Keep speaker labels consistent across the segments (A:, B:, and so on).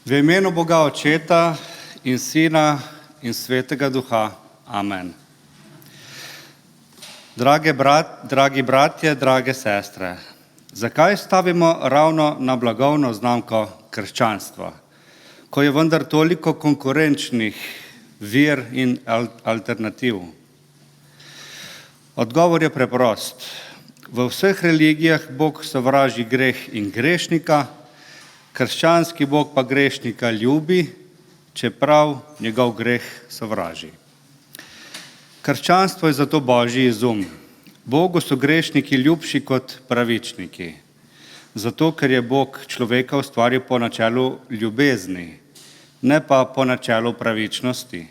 A: V imenu Boga Očeta in Sina in Svetega Duha. Amen. Dragi bratje, drage sestre, zakaj stavimo ravno na blagovno znamko krščanstva, ko je vendar toliko konkurenčnih vir in alternativ? Odgovor je preprost. V vseh religijah Bog sovraži greh in grešnika, krščanski Bog pa grešnika ljubi, čeprav njegov greh sovraži. Krščanstvo je zato Božji izum. Bogu so grešniki ljubši kot pravičniki, zato ker je Bog človeka ustvaril po načelu ljubezni, ne pa po načelu pravičnosti.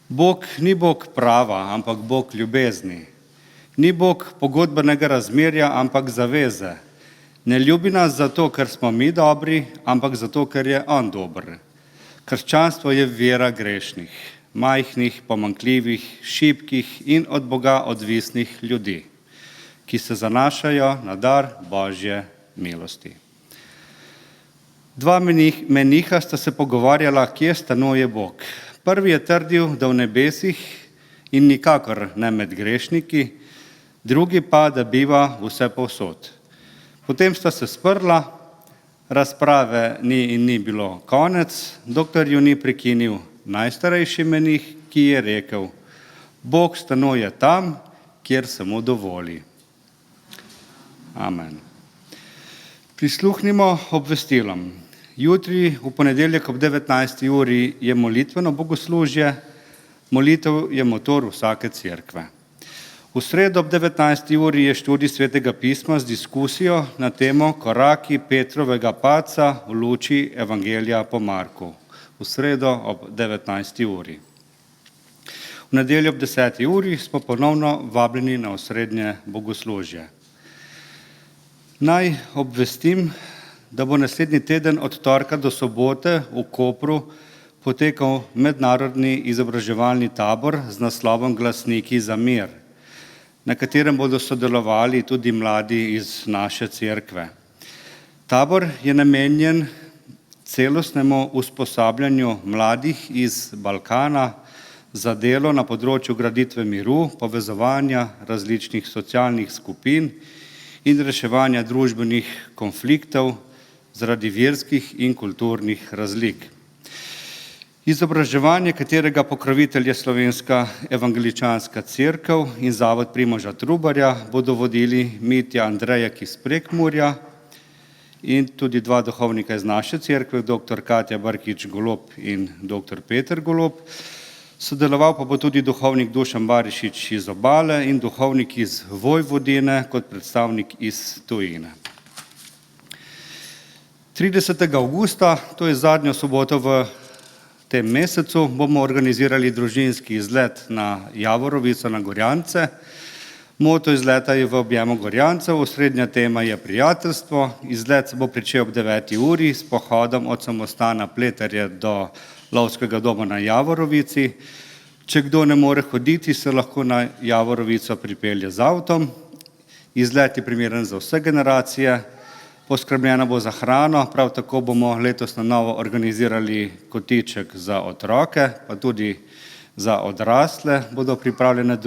A: Bog ni Bog prava, ampak Bog ljubezni. Ni Bog pogodbenega razmerja, ampak zaveze. Ne ljubi nas zato, ker smo mi dobri, ampak zato, ker je on dober. Krščanstvo je vera grešnih, majhnih, pomanjkljivih, šibkih in od Boga odvisnih ljudi, ki se zanašajo na dar Božje milosti. Dva meniha sta se pogovarjala, kje stanuje Bog. Prvi je trdil, da v nebesih in nikakor ne med grešniki, drugi pa, da biva vsepovsod. Potem sta se sprla, razprave ni bilo konec, dokler ju ni prekinil najstarejši menih, ki je rekel: Bog stanuje tam, kjer se mu dovoli. Amen. Prisluhnimo obvestilom. Jutri, v ponedeljek ob 19. uri, je molitveno bogoslužje. Molitev je motor vsake cerkve. V sredo ob 19. uri je študij Svetega pisma z diskusijo na temo Koraki Petrovega padca v luči Evangelija po Marku. V sredo ob 19. uri. V nedeljo ob 10. uri smo ponovno vabljeni na osrednje bogoslužje. Naj obvestim, da bo naslednji teden od torka do sobote v Kopru potekal mednarodni izobraževalni tabor z naslovom Glasniki za mir, na katerem bodo sodelovali tudi mladi iz naše cerkve. Tabor je namenjen celostnemu usposabljanju mladih iz Balkana za delo na področju graditve miru, povezovanja različnih socialnih skupin in reševanja družbenih konfliktov zaradi verskih in kulturnih razlik. Izobraževanje, katerega pokrovitelj je Slovenska evangeličanska cerkev in Zavod Primoža Trubarja, bodo vodili Mitja Andrejek iz Prekmurja in tudi dva duhovnika iz naše cerkve, dr. Katja Barkič Golob in dr. Peter Golob. Sodeloval pa bo tudi duhovnik Dušan Barišič iz Obale in duhovnik iz Vojvodine kot predstavnik iz tujine. 30. avgusta, to je zadnjo soboto v tem mesecu, bomo organizirali družinski izlet na Javorovico na Gorjance. Moto izleta je v objemu Gorjancev, osrednja tema je prijateljstvo. Izlet se bo pričel ob 9. uri s pohodom od samostana Pleterje do lovskega doma na Javorovici. Če kdo ne more hoditi, se lahko na Javorovico pripelje z avtom. Izlet je primeren za vse generacije. Poskrbljeno bo za hrano, prav tako bomo letos na novo organizirali kotiček za otroke, pa tudi za odrasle bodo pripravljene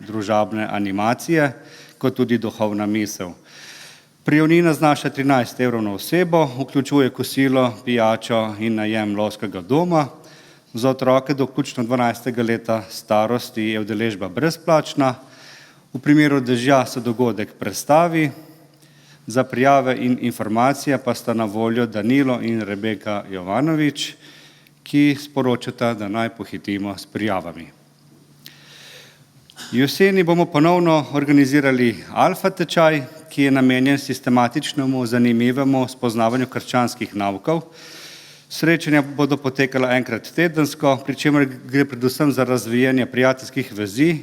A: družabne animacije, kot tudi duhovna misel. Prijavnina znaša 13 evrov na osebo, vključuje kosilo, pijačo in najem lovskega doma. Za otroke do vključno 12. leta starosti je udeležba brezplačna. V primeru dežja se dogodek prestavi. Za prijave in informacije pa sta na voljo Danilo in Rebeka Jovanovič, ki sporočata, da naj pohitimo s prijavami. Jeseni bomo ponovno organizirali alfa tečaj, ki je namenjen sistematičnemu, zanimivemu spoznavanju krščanskih naukov. Srečanja bodo potekala enkrat tedensko, pri čemer gre predvsem za razvijanje prijateljskih vezi.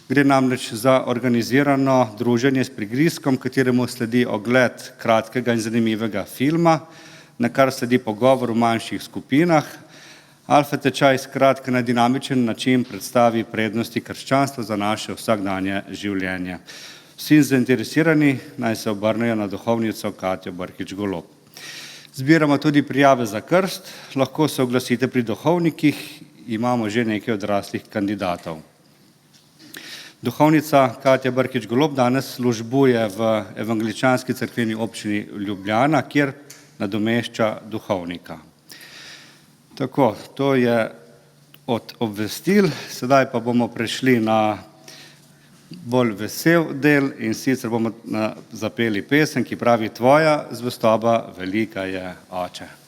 A: Gre namreč za organizirano druženje s prigrizkom, kateremu sledi ogled kratkega in zanimivega filma, na kar sledi pogovor v manjših skupinah. Alfa tečaj skratka na dinamičen način predstavi prednosti krščanstva za naše vsakdanje življenje. Vsi zainteresirani naj se obrnejo na duhovnico Katjo Barkič Golob. Zbiramo tudi prijave za krst, lahko se oglasite pri duhovnikih, imamo že nekaj odraslih kandidatov. Duhovnica Katja Brkič-Golob danes službuje v Evangeličanski cerkveni občini Ljubljana, kjer nadomešča duhovnika. Tako, to je od obvestil, sedaj pa bomo prešli na bolj vesel del in sicer bomo zapeli pesem, ki pravi: Tvoja zvestoba velika je, Oče.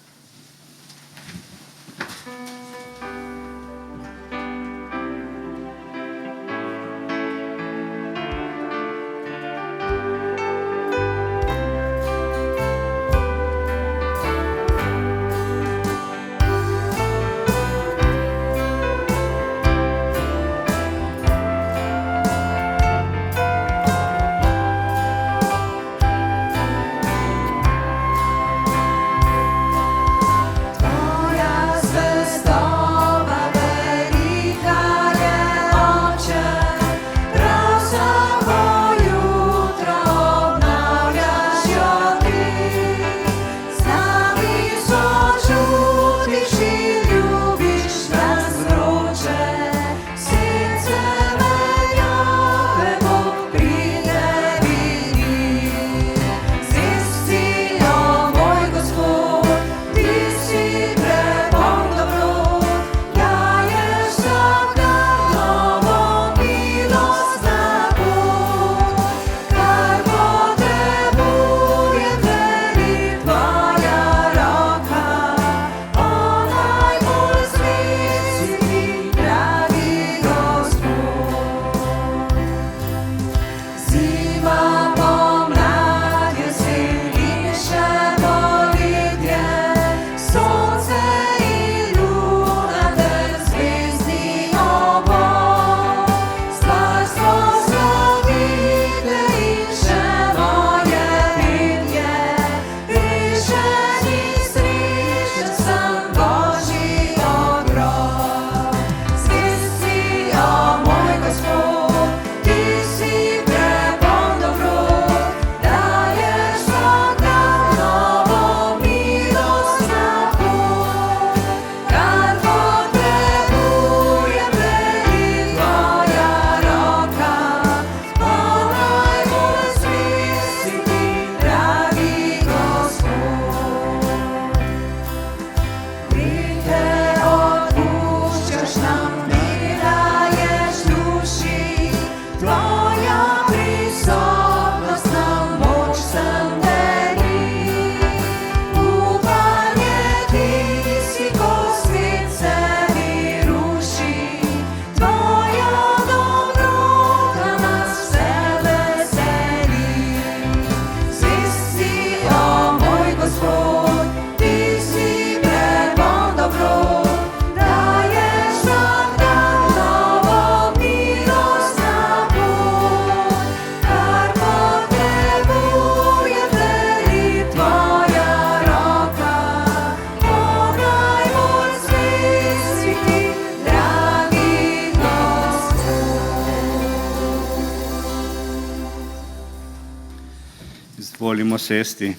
A: Izvolimo sesti.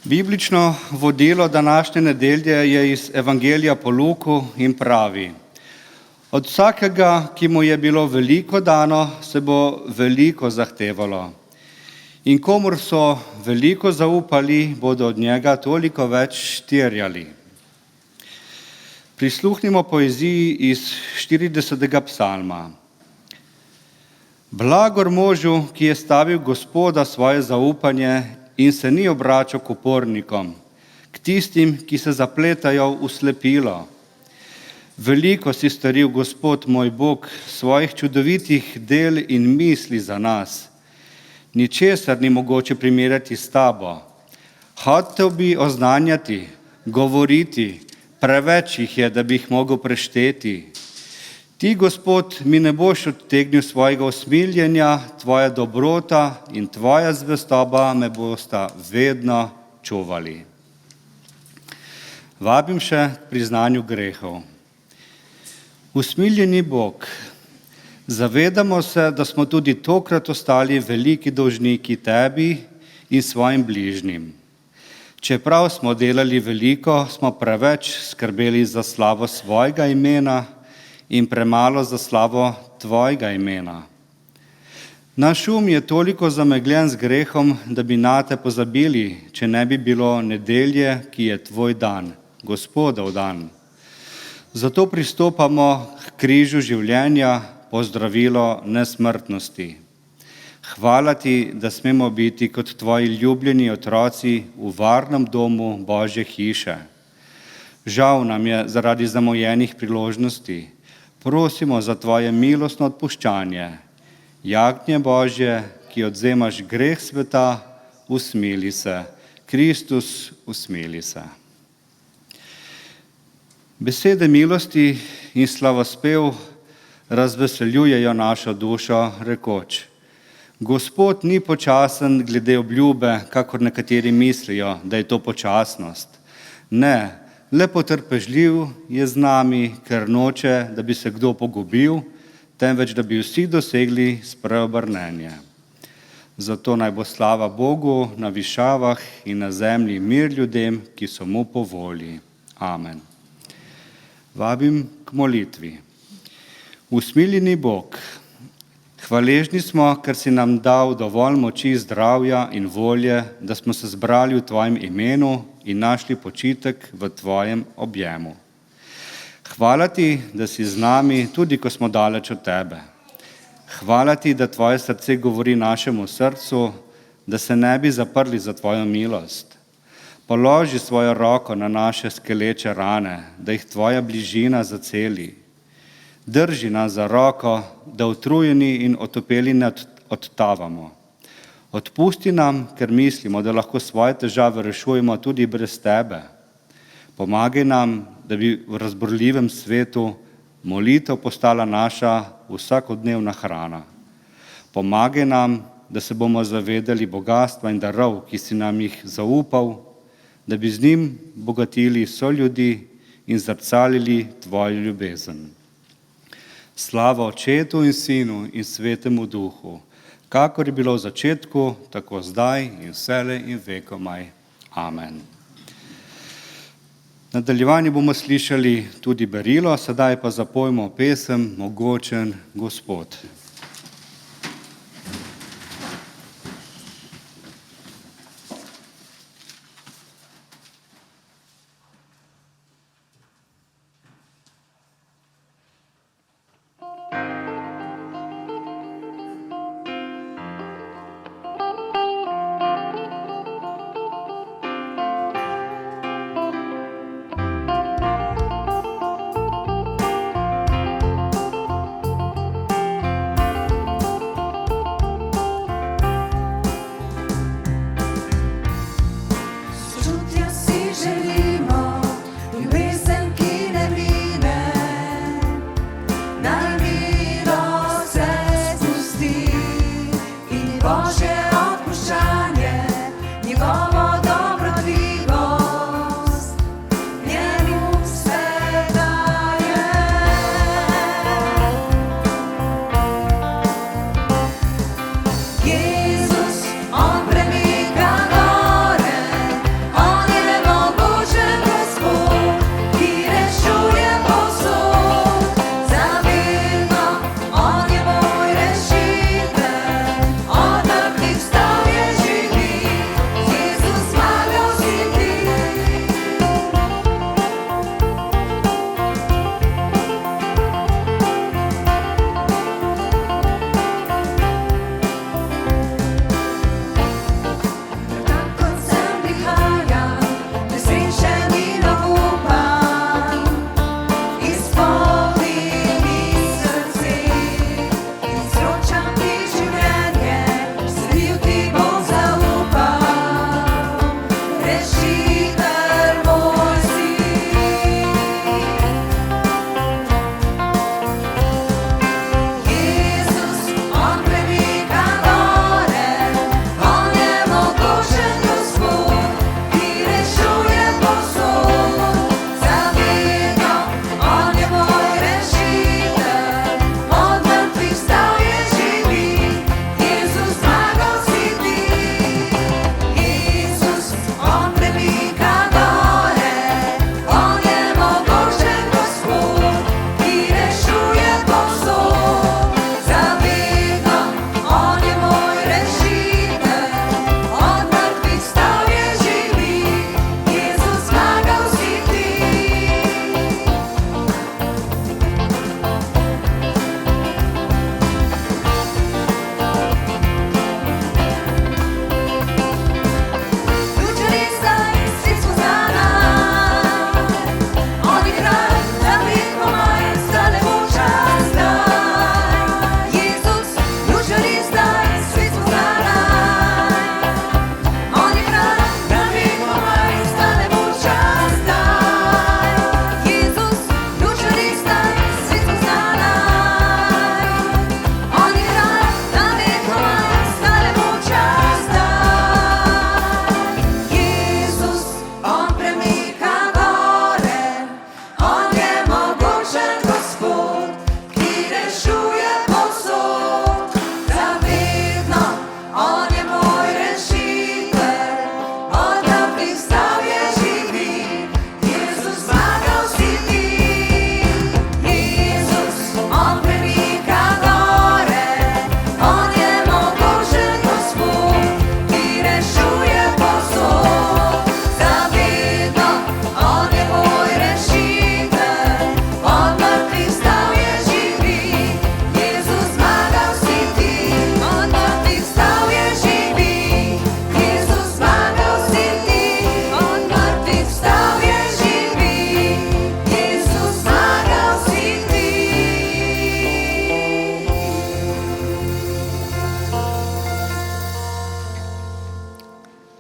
A: Biblično vodilo današnje nedelje je iz Evangelija po Luku in pravi: Od vsakega, ki mu je bilo veliko dano, se bo veliko zahtevalo. In komur so veliko zaupali, bodo od njega toliko več terjali. Prisluhnimo poeziji iz 40. psalma. Blagor možu, ki je stavil Gospoda svoje zaupanje in se ni obračal k upornikom, k tistim, ki se zapletajo v slepilo. Veliko si storil, Gospod moj Bog, svojih čudovitih del in misli za nas. Ničesar ni mogoče primerjati s tabo. Hotel bi oznanjati, govoriti, preveč jih je, da bi jih mogel prešteti. Ti, Gospod, mi ne boš odtegnil svojega usmiljenja, tvoja dobrota in tvoja zvestoba me bosta vedno čuvali. Vabim še k priznanju grehov. Usmiljeni Bog, zavedamo se, da smo tudi tokrat ostali veliki dolžniki tebi in svojim bližnjim. Čeprav smo delali veliko, smo preveč skrbeli za slavo svojega imena in premalo za slavo tvojega imena. Naš je toliko zamegljen z grehom, da bi nate pozabili, če ne bi bilo nedelje, ki je tvoj dan, Gospodov dan. Zato pristopamo k križu življenja, pozdravilo nesmrtnosti. Hvala ti, da smemo biti kot tvoji ljubljeni otroci v varnem domu Božje hiše. Žal nam je zaradi zamujenih priložnosti. Prosimo za tvoje milostno odpuščanje. Jagnje Božje, ki odvzemaš greh sveta, usmili se. Kristus, usmili se. Besede milosti in slavospev razveseljujejo našo dušo, rekoč: Gospod ni počasen glede obljube, kakor nekateri mislijo, da je to počasnost. Ne, le potrpežljiv je z nami, ker noče, da bi se kdo pogubil, temveč da bi vsi dosegli spreobrnenje. Zato naj bo slava Bogu na višavah in na zemlji mir ljudem, ki so mu po volji. Amen. Vabim k molitvi. Usmiljeni Bog, hvaležni smo, ker si nam dal dovolj moči, zdravja in volje, da smo se zbrali v tvojem imenu in našli počitek v tvojem objemu. Hvala ti, da si z nami, tudi ko smo daleč od tebe. Hvala ti, da tvoje srce govori našemu srcu, da se ne bi zaprli za tvojo milost. Položi svojo roko na naše skeleče rane, da jih tvoja bližina zaceli. Drži nas za roko, da utrujeni in otopeli ne odtavamo. Odpusti nam, ker mislimo, da lahko svoje težave rešujemo tudi brez tebe. Pomagaj nam, da bi v razburljivem svetu molitev postala naša vsakodnevna hrana. Pomagaj nam, da se bomo zavedali bogastva in darov, ki si nam jih zaupal, da bi z njim bogatili soljudi in zrcalili tvojo ljubezen. Slava Očetu in Sinu in Svetemu Duhu, kakor je bilo v začetku, tako zdaj in vselej in vekomaj. Amen. V nadaljevanju bomo slišali tudi berilo, sedaj pa zapojmo pesem Mogočen Gospod.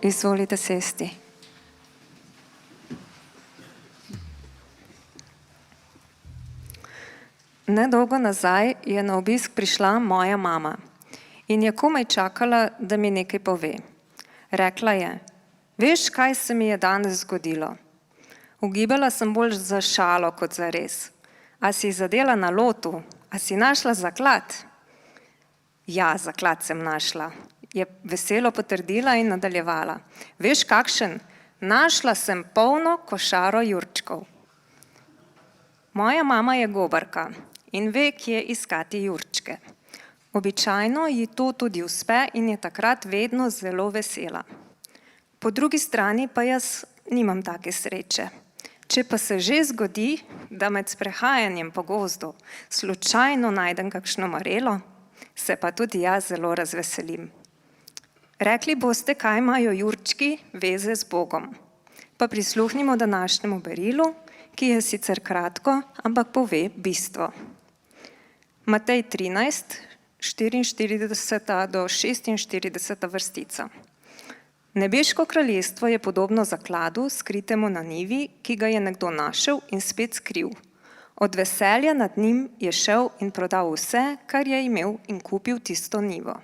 B: Izvolite sesti. Nedolgo nazaj je na obisk prišla moja mama in je komaj čakala, da mi nekaj pove. Rekla je: "Veš, kaj se mi je danes zgodilo?" Ugibala sem bolj za šalo kot za res. "A si zadela na lotu? A si našla zaklad?" "Ja, zaklad sem našla," je veselo potrdila in nadaljevala. "Veš kakšen? Našla sem polno košaro jurčkov." Moja mama je gobarka in ve, kje iskati jurčke. Običajno ji to tudi uspe in je takrat vedno zelo vesela. Po drugi strani pa jaz nimam take sreče. Če pa se že zgodi, da med sprehajanjem po gozdu slučajno najdem kakšno marelo, se pa tudi jaz zelo razveselim. Rekli boste, kaj imajo jurčki veze z Bogom. Pa prisluhnimo današnjemu berilu, ki je sicer kratko, ampak pove bistvo. Matej 13, 44 do 46 vrstica. Nebeško kraljestvo je podobno zakladu, skritemu na njivi, ki ga je nekdo našel in spet skril. Od veselja nad njim je šel in prodal vse, kar je imel, in kupil tisto njivo.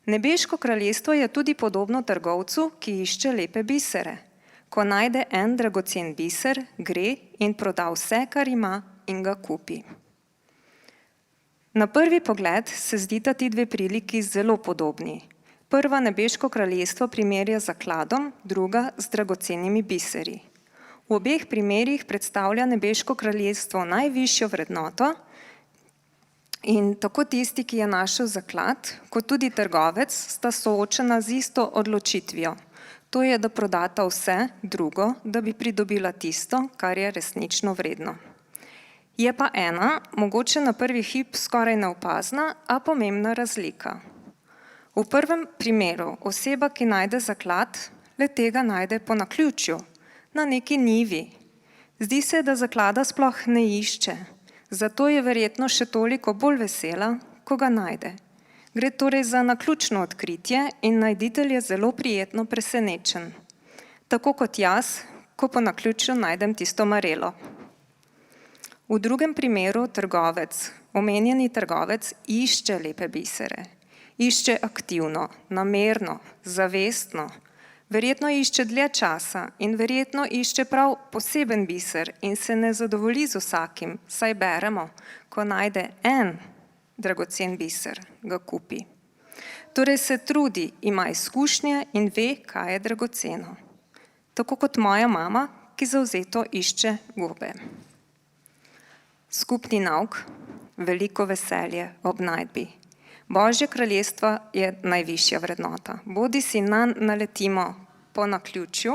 B: Nebeško kraljestvo je tudi podobno trgovcu, ki išče lepe bisere. Ko najde en dragocen biser, gre in proda vse, kar ima, in ga kupi. Na prvi pogled se zdita ti dve priliki zelo podobni. Prva nebeško kraljestvo primerja z zakladom, druga z dragocenimi biseri. V obeh primerih predstavlja nebeško kraljestvo najvišjo vrednoto in tako tisti, ki je našel zaklad, kot tudi trgovec, sta soočena z isto odločitvijo. To je, da prodata vse drugo, da bi pridobila tisto, kar je resnično vredno. Je pa ena, mogoče na prvi hip skoraj neopazna, a pomembna razlika. V prvem primeru oseba, ki najde zaklad, le tega najde po naključju, na neki njivi. Zdi se, da zaklada sploh ne išče, zato je verjetno še toliko bolj vesela, ko ga najde. Gre torej za naključno odkritje in najditelj je zelo prijetno presenečen. Tako kot jaz, ko po naključju najdem tisto marelo. V drugem primeru trgovec, omenjeni trgovec, išče lepe bisere. Išče aktivno, namerno, zavestno. Verjetno išče dlje časa in verjetno išče prav poseben biser in se ne zadovolji z vsakim, saj beremo, ko najde en dragocen biser, ga kupi. Torej se trudi, ima izkušnje in ve, kaj je dragoceno. Tako kot moja mama, ki zavzeto išče gobe. Skupni nauk, veliko veselje ob najdbi. Božje kraljestvo je najvišja vrednota. Bodisi nanj naletimo po naključju,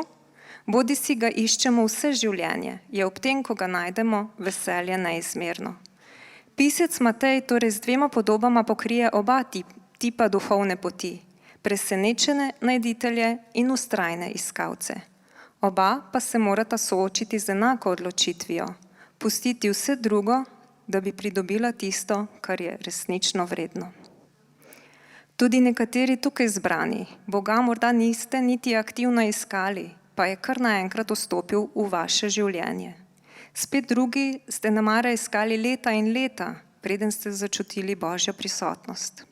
B: bodisi ga iščemo vse življenje, je ob tem, ko ga najdemo, veselje neizmerno. Pisec Matej torej z dvema podobama pokrije oba tipa duhovne poti, presenečene najditelje in vztrajne iskalce. Oba pa se morata soočiti z enako odločitvijo, pustiti vse drugo, da bi pridobila tisto, kar je resnično vredno. Tudi nekateri tukaj zbrani, Boga morda niste niti aktivno iskali, pa je kar naenkrat vstopil v vaše življenje. Spet drugi ste nemara iskali leta in leta, preden ste začutili Božjo prisotnost.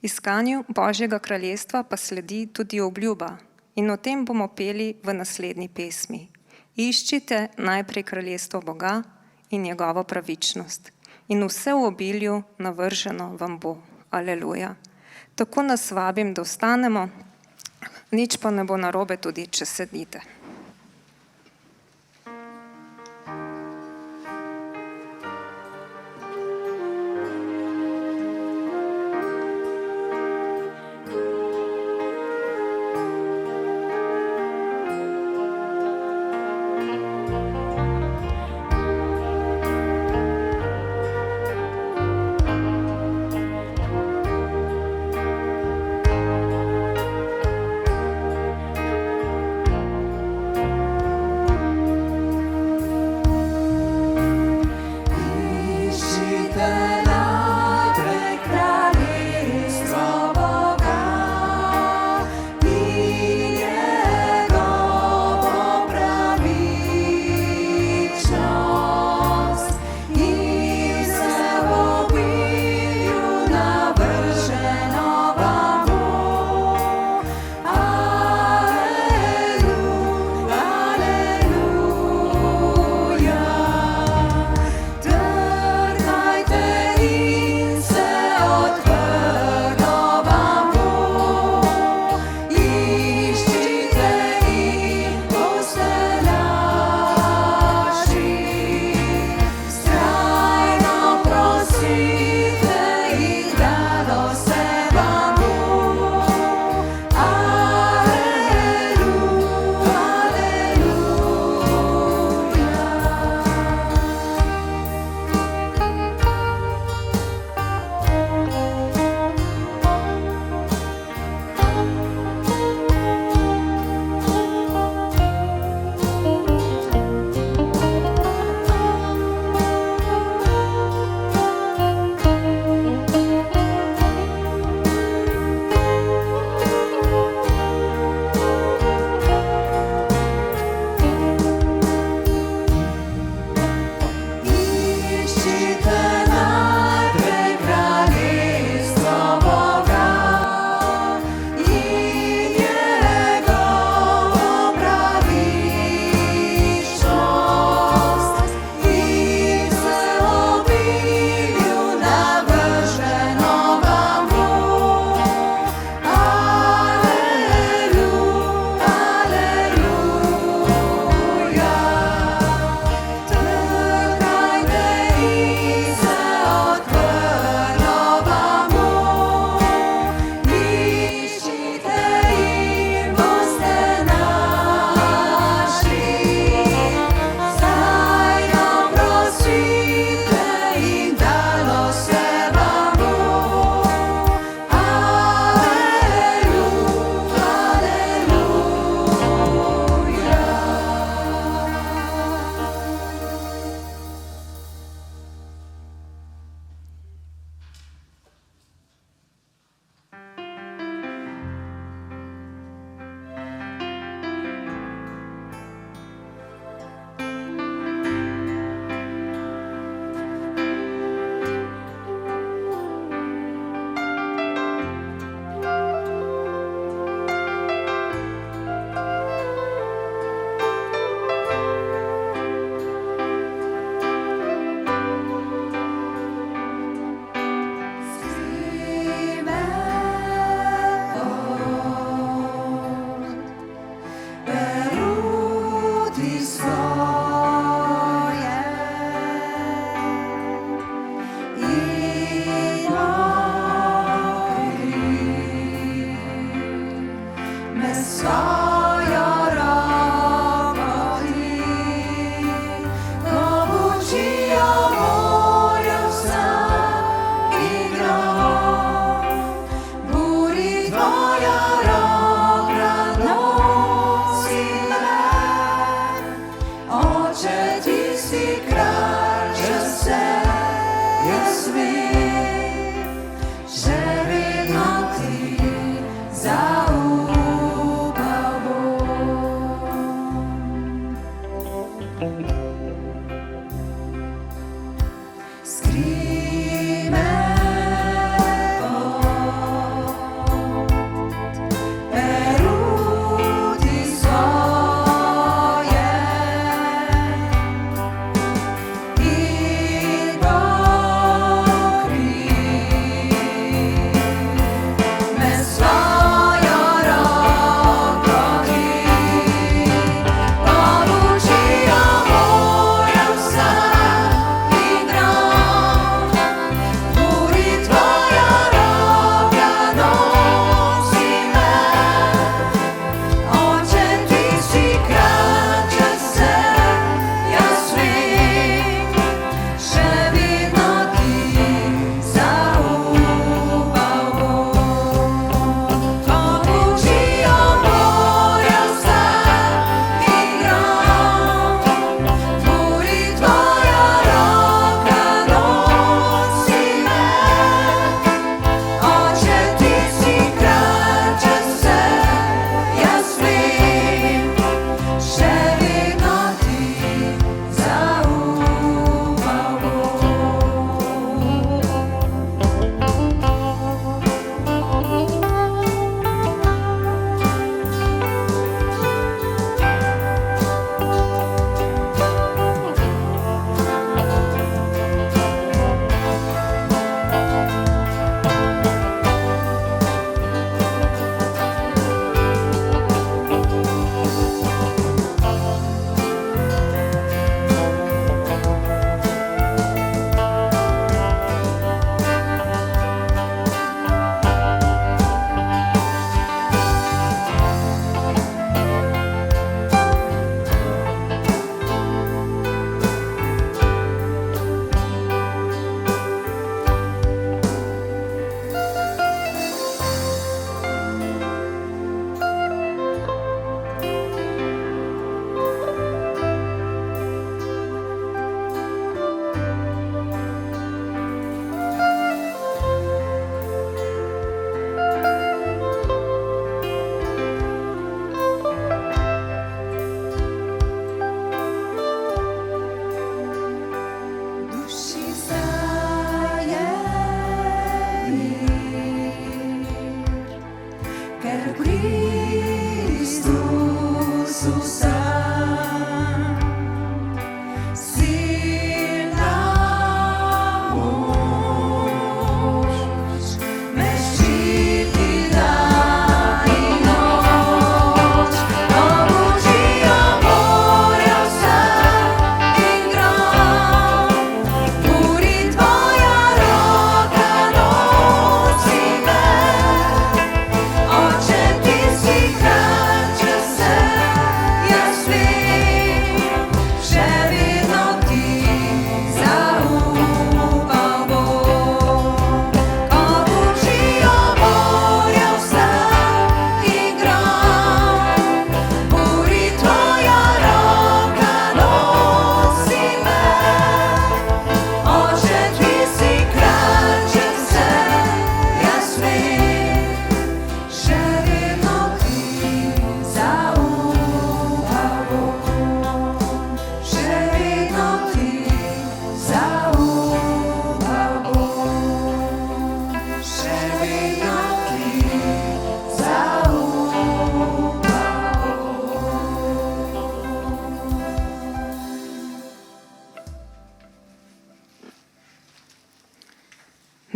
B: Iskanju Božjega kraljestva pa sledi tudi obljuba in o tem bomo peli v naslednji pesmi. Iščite najprej kraljestvo Boga in njegovo pravičnost in vse v obilju navrženo vam bo. Aleluja. Tako nas vabim, da ostanemo, nič pa ne bo narobe tudi, če sedite.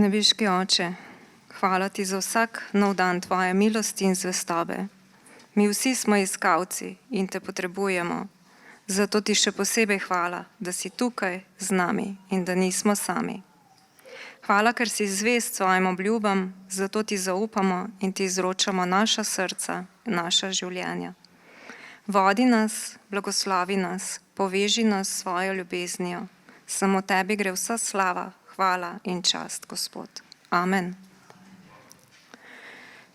B: Nebeški Oče, hvala ti za vsak nov dan tvoje milosti in zvestobe. Mi vsi smo iskalci in te potrebujemo. Zato ti še posebej hvala, da si tukaj z nami in da nismo sami. Hvala, ker si zvest svojim obljubam, zato ti zaupamo in ti izročamo naša srca in naša življenja. Vodi nas, blagoslovi nas, poveži nas s svojo ljubeznijo. Samo tebi gre vsa slava, hvala in čast, Gospod. Amen.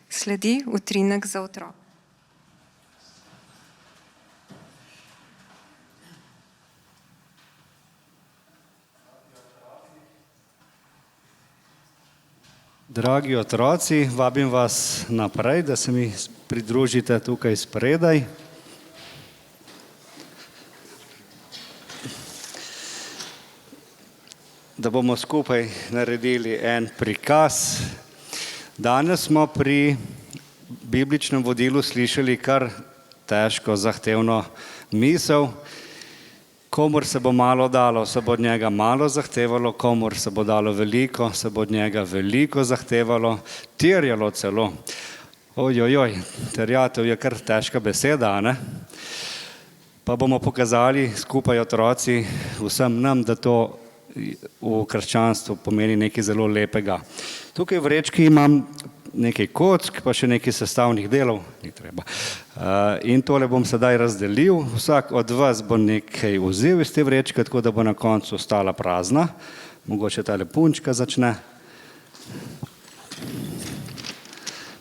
B: Sledi utrinek za otrok.
A: Dragi otroci, vabim vas naprej, da se mi pridružite tukaj spredaj. Da bomo skupaj naredili en prikaz. Danes smo pri bibličnem vodilu slišali kar težko, zahtevno misel. Komur se bo malo dalo, se bo od njega malo zahtevalo, komur se bo dalo veliko, se bo od njega veliko zahtevalo, terjalo celo. Ojojoj, terjatev je kar težka beseda, ne? Pa bomo pokazali skupaj otroci vsem nam, da to v krščanstvu pomeni nekaj zelo lepega. Tukaj v vrečki imam nekaj kock, pa še nekaj sestavnih delov, ni treba. In tole bom sedaj razdelil. Vsak od vas bo nekaj vzel iz te vrečke, tako da bo na koncu ostala prazna. Mogoče tale punčka začne.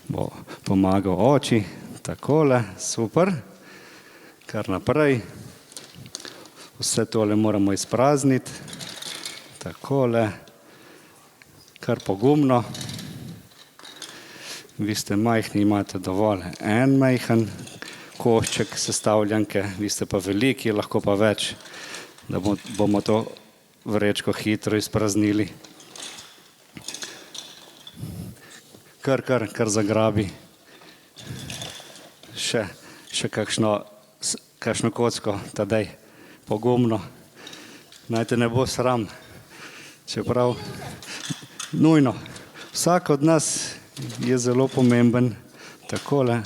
A: Bo pomagal oči. Takole, super. Kar naprej. Vse tole moramo izprazniti. Takole. Kar pogumno. Vi ste majhni, imate dovolj en majhen košček sestavljanke, vi ste pa veliki, lahko pa več, da bomo to vrečko hitro izpraznili. Kar zagrabi. Še kakšno kocko, tadej, pogumno. Naj te ne bo sram, čeprav nujno. Vsak od nas je zelo pomemben. Takole.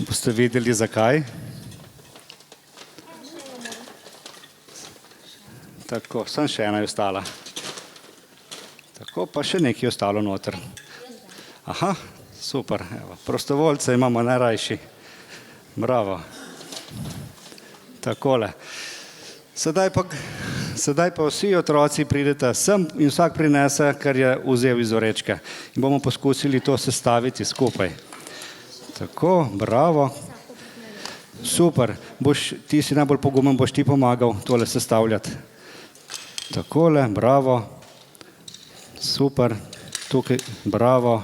A: Boste videli zakaj. Tako, sem še ena je ostala. Tako, pa še nekaj je ostalo noter. Aha, super. Evo, prostovoljce imamo najrajši. Bravo. Takole. Sedaj pa vsi otroci pridete sem in vsak prinese, kar je vzel iz vrečke. In bomo poskusili to sestaviti skupaj. Tako, bravo. Super. Ti si najbolj pogumen, boš ti pomagal tole sestavljati. Takole, bravo. Super. Tukaj, bravo.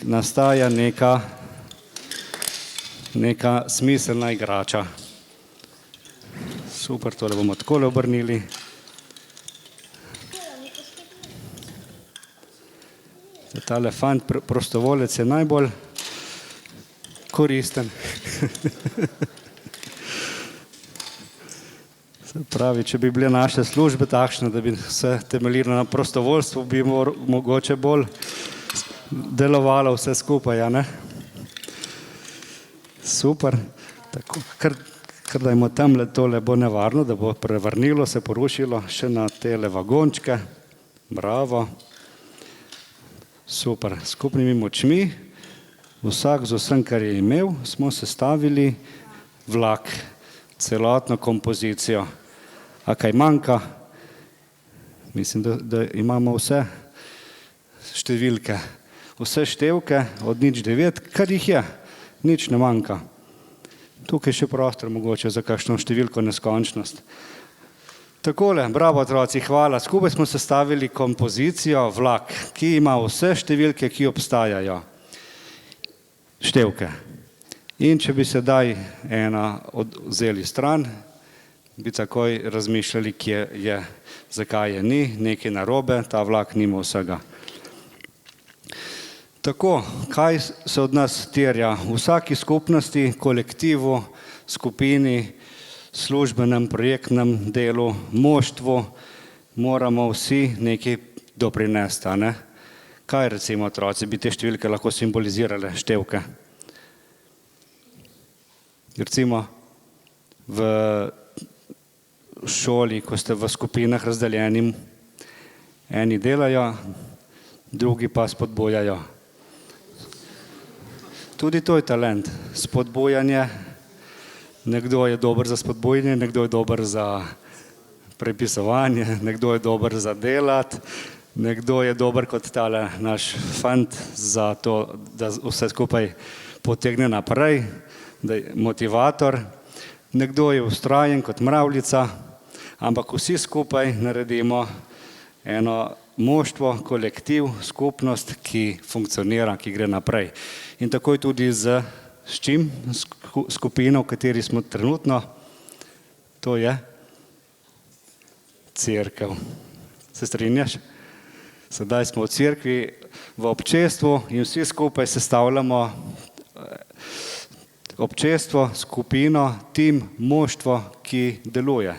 A: Nastaja neka smiselna igrača. Super, tole bomo takole obrnili. Tale fant, prostovolec je najbolj koristen. Se pravi, če bi bile naše službe takšne, da bi se temeljilo na prostovoljstvu, bi mogoče bolj delovalo vse skupaj, a ne? Super. Tako, kar dajmo tamle, tole bo nevarno, da bo prevrnilo, se porušilo še na tele vagončke. Bravo. Super. Skupnimi močmi, vsak z vsem, kar je imel, smo sestavili vlak, celotno kompozicijo. A kaj manjka? Mislim, da imamo vse številke, vse števke od 0,9, kar jih je, nič ne manjka. Tukaj še prostor mogoče za kakšno številko neskončnost. Takole, bravo otroci, hvala. Skupaj smo sestavili kompozicijo vlak, ki ima vse številke, ki obstajajo. Števke. In če bi sedaj ena vzeli stran, bi takoj razmišljali, kje je, zakaj je ni, nekaj narobe, ta vlak nima vsega. Tako, kaj se od nas terja? V vsaki skupnosti, kolektivu, skupini, službenem, projektnem delu, moštvu moramo vsi nekaj doprinesti, a ne? Kaj recimo otroci bi te številke lahko simbolizirale, števke? Recimo v šoli, ko ste v skupinah razdeljeni, eni delajo, drugi pa spodbujajo. Tudi to je talent, spodbujanje. Nekdo je dober za spodbujanje, nekdo je dober za prepisovanje, nekdo je dober za delati, nekdo je dober kot tale naš fant za to, da vse skupaj potegne naprej, da je motivator. Nekdo je ustrajen kot mravljica, ampak vsi skupaj naredimo eno moštvo, kolektiv, skupnost, ki funkcionira, ki gre naprej. In tako je tudi s čim? Skupino, v kateri smo trenutno, to je cerkev. Se strinjaš? Sedaj smo v cerkvi, v občestvu in vsi skupaj sestavljamo občestvo, skupino, tim, moštvo, ki deluje.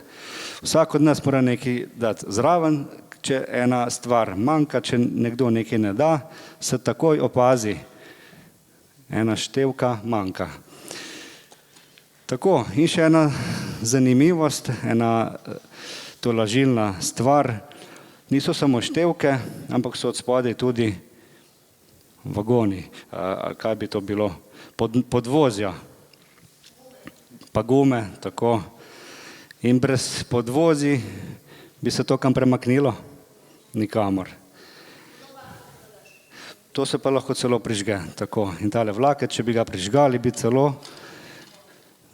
A: Vsak od nas mora nekaj dati zraven, če ena stvar manjka, če nekdo nekaj ne da, se takoj opazi, ena števka manjka. Tako, in še ena zanimivost, ena tolažilna stvar, niso samo števke, ampak so od spodaj tudi vagoni, kaj bi to bilo, podvozja, pa gume, tako. In brez podvozij bi se to kam premaknilo? Nikamor. To se pa lahko celo prižge, tako. In tale vlakec, če bi ga prižgali, bi celo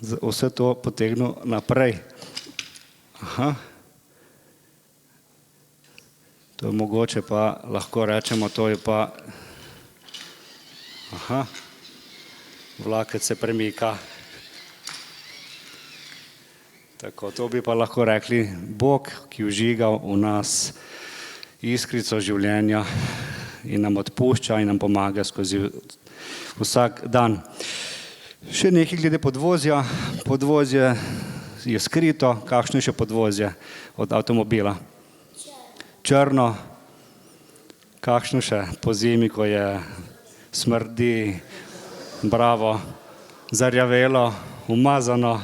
A: vse to potegnil naprej. Aha. To je mogoče pa, lahko rečemo, to je pa, aha, vlakec se premika. Tako, to bi pa lahko rekli, Bog, ki vžiga v nas iskrico življenja in nam odpušča in nam pomaga skozi vsak dan. Še nekaj glede podvozja. Podvozje je skrito. Kakšno je še podvozje od avtomobila? Črno. Kakšno še po zimi, ko je smrdi, bravo, zarjavelo, umazano,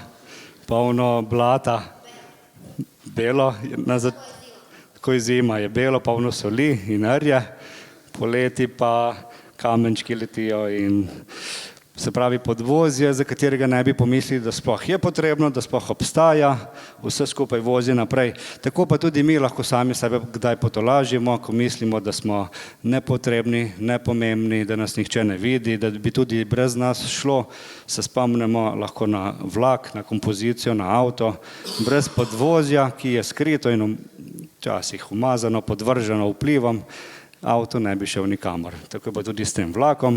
A: polno blata, belo, ko je zima, je belo, polno soli in rje, poleti pa kamenčki letijo in se pravi podvozje, za katerega ne bi pomislili, da sploh je potrebno, da sploh obstaja, vse skupaj vozi naprej. Tako pa tudi mi lahko sami sebe kdaj potolažimo, ko mislimo, da smo nepotrebni, nepomembni, da nas nihče ne vidi, da bi tudi brez nas šlo, se spomnimo lahko na vlak, na kompozicijo, na avto, brez podvozja, ki je skrito in včasih umazano, podvrženo vplivom, avto ne bi šel nikamor. Tako pa tudi s tem vlakom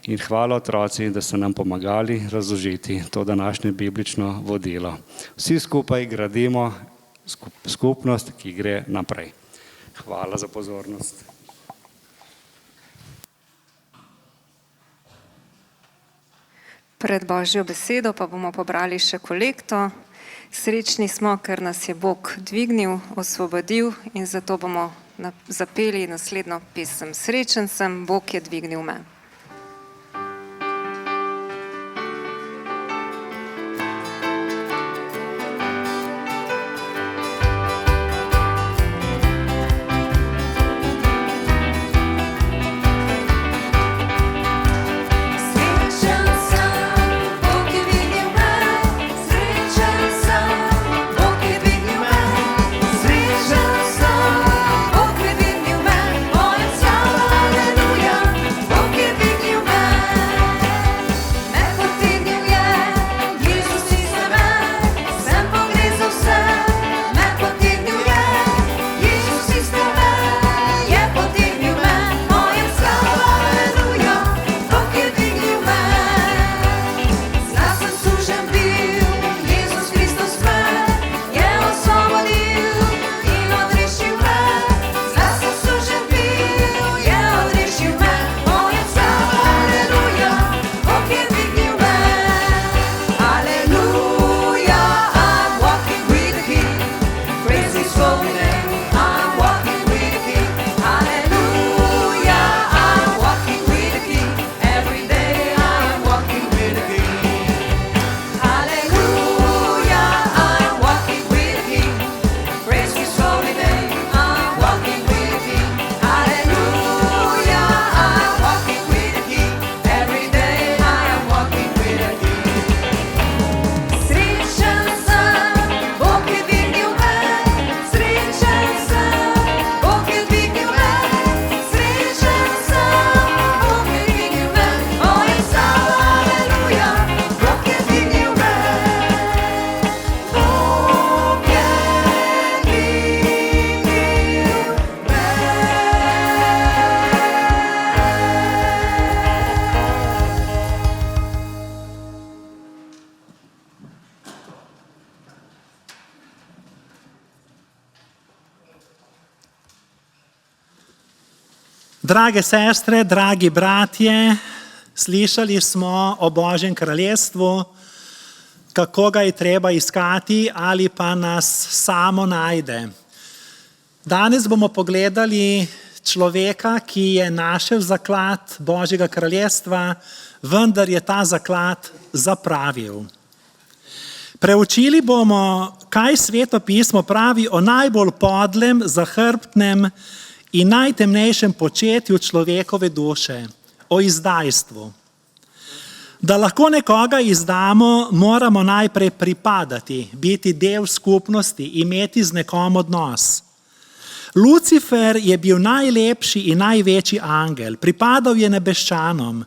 A: in hvala otroci, da ste nam pomagali razložiti to današnje biblično vodilo. Vsi skupaj gradimo skupnost, ki gre naprej. Hvala za pozornost.
B: Pred Božjo besedo pa bomo pobrali še kolekto. Srečni smo, ker nas je Bog dvignil, osvobodil in zato bomo zapeli naslednjo pesem. Srečen sem, Bog je dvignil me.
C: Bog je Drage sestre, dragi bratje, slišali smo o Božjem kraljestvu, kako ga je treba iskati ali pa nas samo najde. Danes bomo pogledali človeka, ki je našel zaklad Božjega kraljestva, vendar je ta zaklad zapravil. Preučili bomo, kaj Sveto pismo pravi o najbolj podlem, zahrbtnem in najtemnejšem početju človekove duše, o izdajstvu. Da lahko nekoga izdamo, moramo najprej pripadati, biti del skupnosti, imeti z nekom odnos. Lucifer je bil najlepši in največji angel, pripadal je nebeščanom,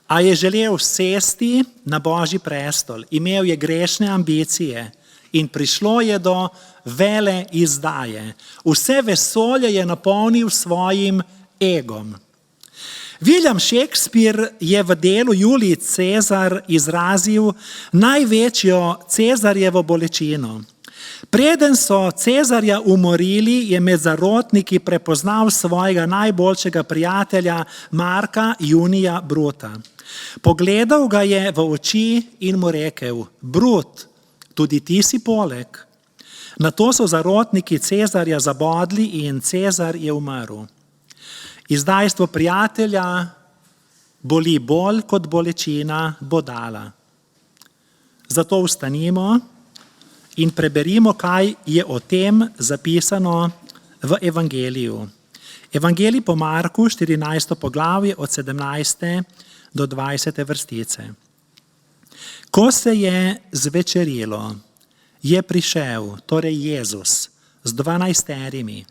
C: a je želel sesti na Božji prestol, imel je grešne ambicije in prišlo je do vele izdaje. Vse vesolje je napolnil svojim egom. William Shakespeare je v delu Julij Cezar izrazil največjo Cezarjevo bolečino. Preden so Cezarja umorili, je med zarotniki prepoznal svojega najboljšega prijatelja Marka Junija Bruta. Pogledal ga je v oči in mu rekel: Brut, tudi ti si poleg. Nato so zarotniki Cezarja zabodli in Cezar je umrl. Izdajstvo prijatelja boli bolj kot bolečina bodala. Zato vstanimo in preberimo, kaj je o tem zapisano v Evangeliju. Evangelij po Marku, 14. poglavje od 17. do 20. vrstice. Ko se je zvečerilo, je prišel, torej Jezus, z 12.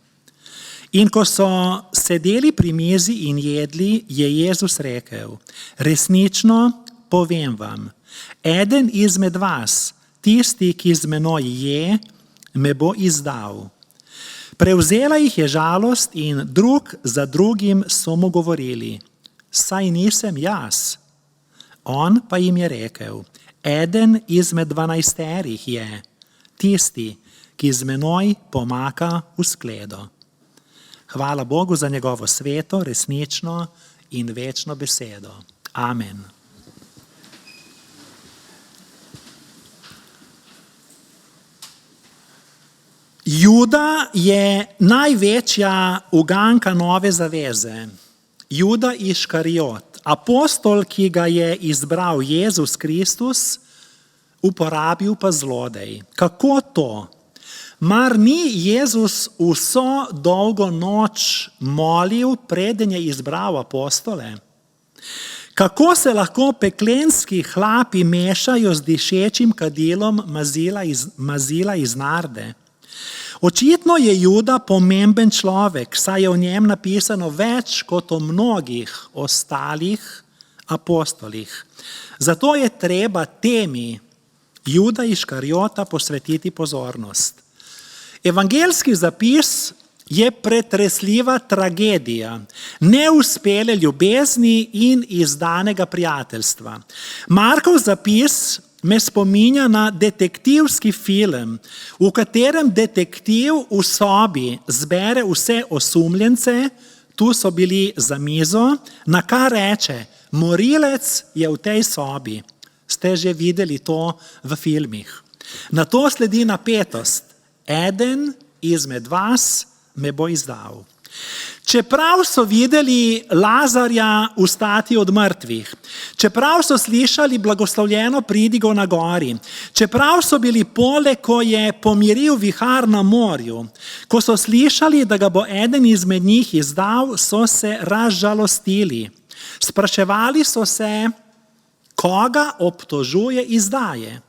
C: In ko so sedeli pri mizi in jedli, je Jezus rekel: resnično povem vam, eden izmed vas, tisti, ki z menoj je, me bo izdal. Prevzela jih je žalost in drug za drugim so mu govorili: saj nisem jaz. On pa jim je rekel: eden izmed 12 je, tisti, ki z menoj pomaka v skledo. Hvala Bogu za njegovo sveto, resnično in večno besedo. Amen. Juda je največja uganka nove zaveze. Juda Iškariot, apostol, ki ga je izbral Jezus Kristus, uporabil pa zlodej. Kako to? Mar ni Jezus vso dolgo noč molil, preden je izbral apostole? Kako se lahko peklenski hlapi mešajo z dišečim kadilom mazila iz narde? Očitno je Juda pomemben človek, saj je o njem napisano več kot o mnogih ostalih apostolih. Zato je treba temi Juda Iškariota posvetiti pozornost. Evangeljski zapis je pretresljiva tragedija neuspele ljubezni in izdanega prijateljstva. Markov zapis me spominja na detektivski film, v katerem detektiv v sobi zbere vse osumljence, tu so bili za mizo, na kar reče: morilec je v tej sobi. Ste že videli to v filmih. Nato sledi napetost. Eden izmed vas me bo izdal. Čeprav so videli Lazarja vstati od mrtvih, čeprav so slišali blagoslovljeno pridigo na gori, čeprav so bili poleg, ko je pomiril vihar na morju, ko so slišali, da ga bo eden izmed njih izdal, so se razžalostili. Spraševali so se, koga obtožuje izdaje.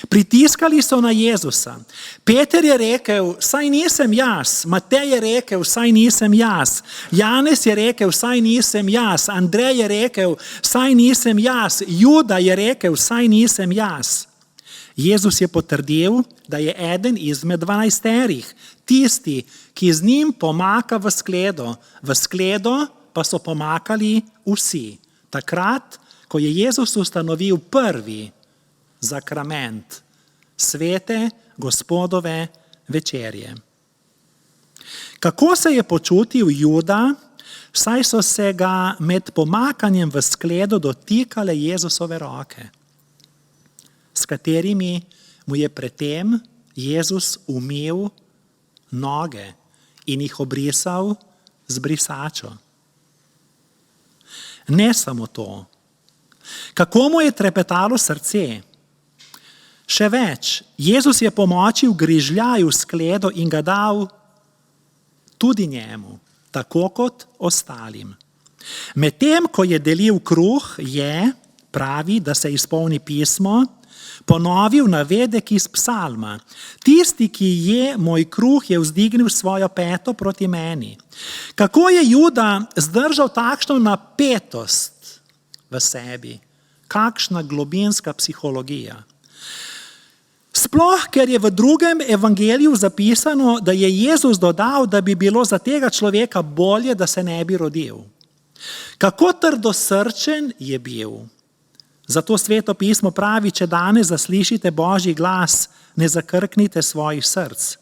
C: Pritiskali so na Jezusa. Peter je rekel: saj nisem jaz. Matej je rekel: saj nisem jaz. Janez je rekel: saj nisem jaz. Andrej je rekel: saj nisem jaz. Juda je rekel: saj nisem jaz. Jezus je potrdil, da je eden izmed 12, tisti, ki z njim pomaka v skledo. V skledo pa so pomakali vsi. Takrat, ko je Jezus ustanovil prvi zakrament svete Gospodove večerje. Kako se je počutil Juda, saj so se ga med pomakanjem v skledo dotikale Jezusove roke, s katerimi mu je predtem Jezus umil noge in jih obrisal z brisačo. Ne samo to. Kako mu je trepetalo srce? Še več, Jezus je pomočil grižljaju skledo in ga dal tudi njemu, tako kot ostalim. Medtem, ko je delil kruh, pravi, da se izpolni pismo, ponovil navedek iz psalma. Tisti, ki je moj kruh, je vzdignil svojo peto proti meni. Kako je Juda zdržal takšno napetost v sebi? Kakšna globinska psihologija? Sploh, ker je v drugem evangeliju zapisano, da je Jezus dodal, da bi bilo za tega človeka bolje, da se ne bi rodil. Kako trdosrčen je bil. Zato Sveto pismo pravi, če danes zaslišite Božji glas, ne zakrknite svojih src.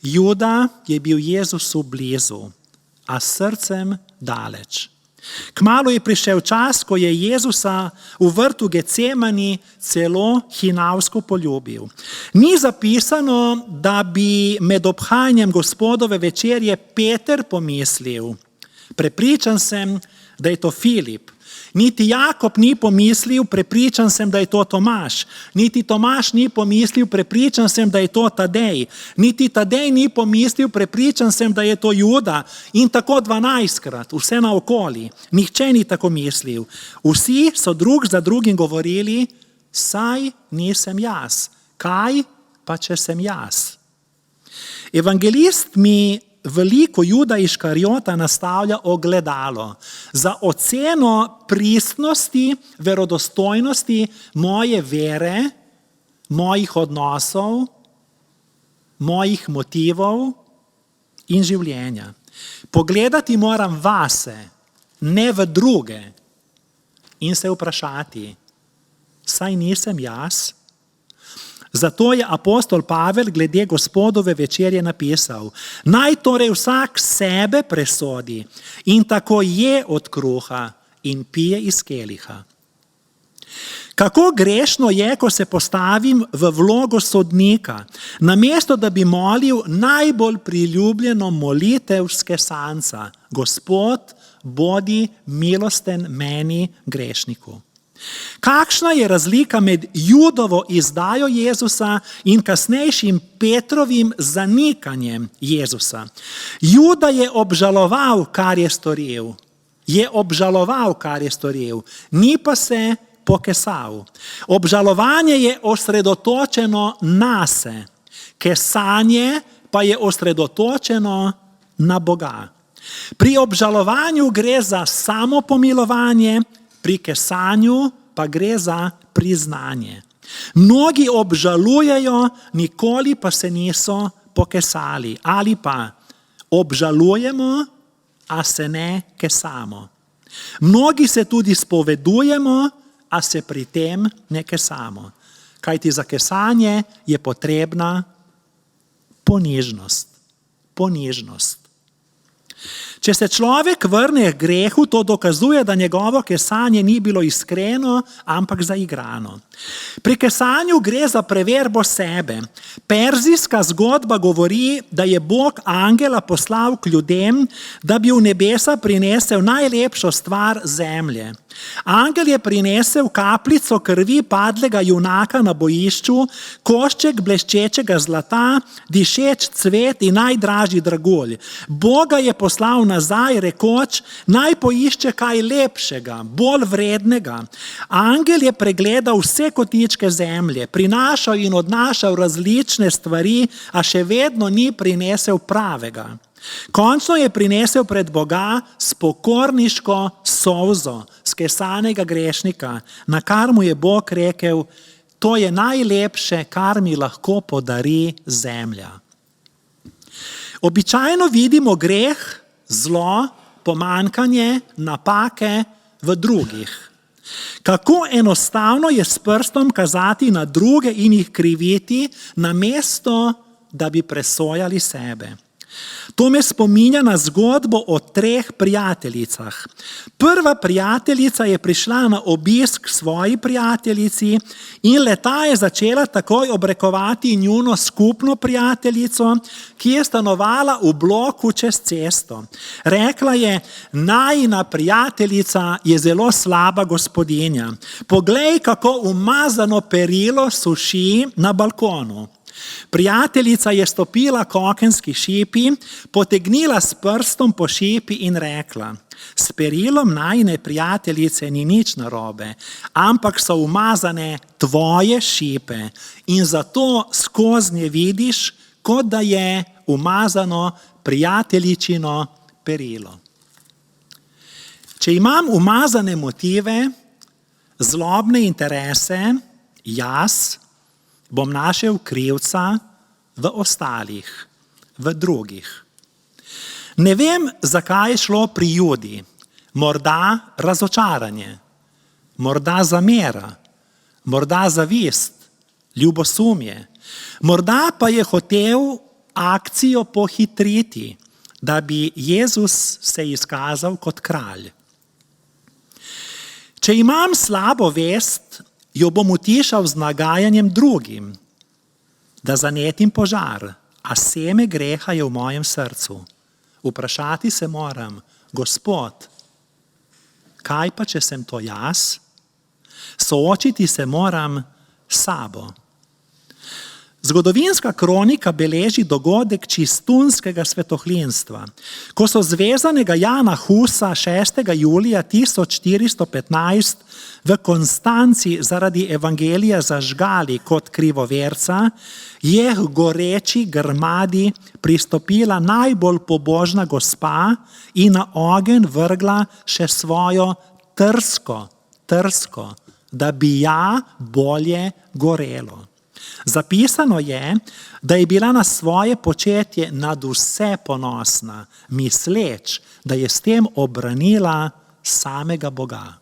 C: Juda je bil Jezusu blizu, a s srcem daleč. Kmalu je prišel čas, ko je Jezusa v vrtu Gecemani celo hinavsko poljubil. Ni zapisano, da bi med obhajanjem Gospodove večerje Peter pomislil: prepričan sem, da je to Filip. Niti Jakob ni pomislil: prepričan sem, da je to Tomaž. Niti Tomaž ni pomislil: prepričan sem, da je to Tadej. Niti Tadej ni pomislil: prepričan sem, da je to Juda. In tako 12krat, vse naokoli. Nihče ni tako mislil. Vsi so drug za drugim govorili: saj nisem jaz. Kaj pa, če sem jaz? Evangelist mi veliko Juda Iškariota nastavlja ogledalo za oceno pristnosti, verodostojnosti moje vere, mojih odnosov, mojih motivov in življenja. Pogledati moram vase, ne v druge, in se vprašati: saj nisem jaz? Zato je apostol Pavel glede Gospodove večerje napisal: naj torej vsak sebe presodi in tako je od kruha in pije iz keliha. Kako grešno je, ko se postavim v vlogo sodnika, namesto da bi molil najbolj priljubljeno molitev skesanca: Gospod, bodi milosten meni grešniku. Kakšna je razlika med Judovo izdajo Jezusa in kasnejšim Petrovim zanikanjem Jezusa? Juda je obžaloval, kar je storil. Ni pa se pokesal. Obžalovanje je osredotočeno nase, kesanje pa je osredotočeno na Boga. Pri obžalovanju gre za samopomilovanje, pri kesanju pa gre za priznanje. Mnogi obžalujejo, nikoli pa se niso pokesali. Ali pa obžalujemo, a se ne kesamo. Mnogi se tudi spovedujemo, a se pri tem ne kesamo. Kajti za kesanje je potrebna ponižnost. Če se človek vrne k grehu, to dokazuje, da njegovo kesanje ni bilo iskreno, ampak zaigrano. Pri kesanju gre za preverbo sebe. Perzijska zgodba govori, da je Bog angela poslal k ljudem, da bi v nebesa prinesel najlepšo stvar zemlje. Angel je prinesel kapljico krvi padlega junaka na bojišču, košček bleščečega zlata, dišeč cvet in najdražji dragulj. Boga je poslal nazaj, rekoč: naj poišče kaj lepšega, bolj vrednega. Angel je pregledal vse kotičke zemlje, prinašal in odnašal različne stvari, a še vedno ni prinesel pravega. Končno je prinesel pred Boga s pokorniško solzo skesanega grešnika, na kar mu je Bog rekel: to je najlepše, kar mi lahko podari zemlja. Običajno vidimo greh, zlo, pomanjkanje, napake v drugih. Kako enostavno je s prstom kazati na druge in jih kriviti, namesto da bi presojali sebe. To me spominja na zgodbo o 3 prijateljicah. Prva prijateljica je prišla na obisk svoji prijateljici in le-ta je začela takoj obrekovati njuno skupno prijateljico, ki je stanovala v bloku čez cesto. Rekla je: najina prijateljica je zelo slaba gospodinja. Poglej, kako umazano perilo suši na balkonu. Prijateljica je stopila k okenski šipi, potegnila s prstom po šipi in rekla: s perilom najine prijateljice ni nič narobe, ampak so umazane tvoje šipe in zato skoznje vidiš, kot da je umazano prijateljičino perilo. Če imam umazane motive, zlobne interese, jaz bom našel krivca v ostalih, v drugih. Ne vem, zakaj je šlo pri Judi. Morda razočaranje, morda zamera, morda zavist, ljubosumje. Morda pa je hotel akcijo pohitriti, da bi Jezus se izkazal kot kralj. Če imam slabo vest, jo bom utišal z nagajanjem drugim, da zanetim požar, a seme greha je v mojem srcu. Vprašati se moram: Gospod, kaj pa, če sem to jaz? Soočiti se moram s sabo. Zgodovinska kronika beleži dogodek čistunskega svetohlinstva, ko so zvezanega Jana Husa 6. julija 1415 v Konstanci zaradi evangelija zažgali kot krivoverca, je k goreči grmadi pristopila najbolj pobožna gospa in na ogenj vrgla še svojo trsko, da bi ja bolje gorelo. Zapisano je, da je bila na svoje početje nadvse ponosna, misleč, da je s tem obranila samega Boga.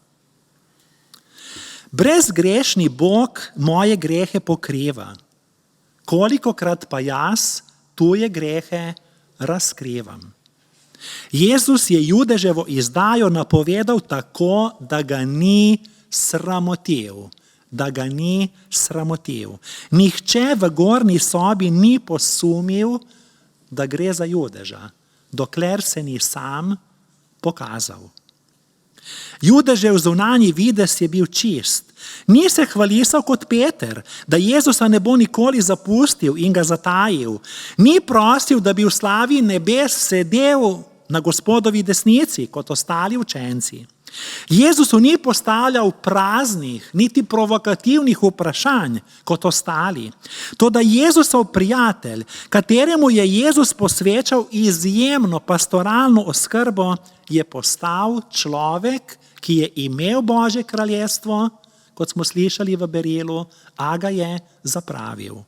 C: Brezgrešni Bog moje grehe pokriva, kolikokrat pa jaz tuje grehe razkrivam. Jezus je Judeževo izdajo napovedal tako, da ga ni sramotil. Nihče v gornji sobi ni posumil, da gre za Judeža, dokler se ni sam pokazal. Judežev zunanji videz je bil čist. Ni se hvalisal kot Peter, da Jezusa ne bo nikoli zapustil in ga zatajil. Ni prosil, da bi v slavi nebes sedel na Gospodovi desnici kot ostali učenci. Jezusu ni postavljal praznih, niti provokativnih vprašanj kot ostali. Toda Jezusov prijatelj, kateremu je Jezus posvečal izjemno pastoralno oskrbo, je postal človek, ki je imel Božje kraljestvo, kot smo slišali v berilu, a ga je zapravil.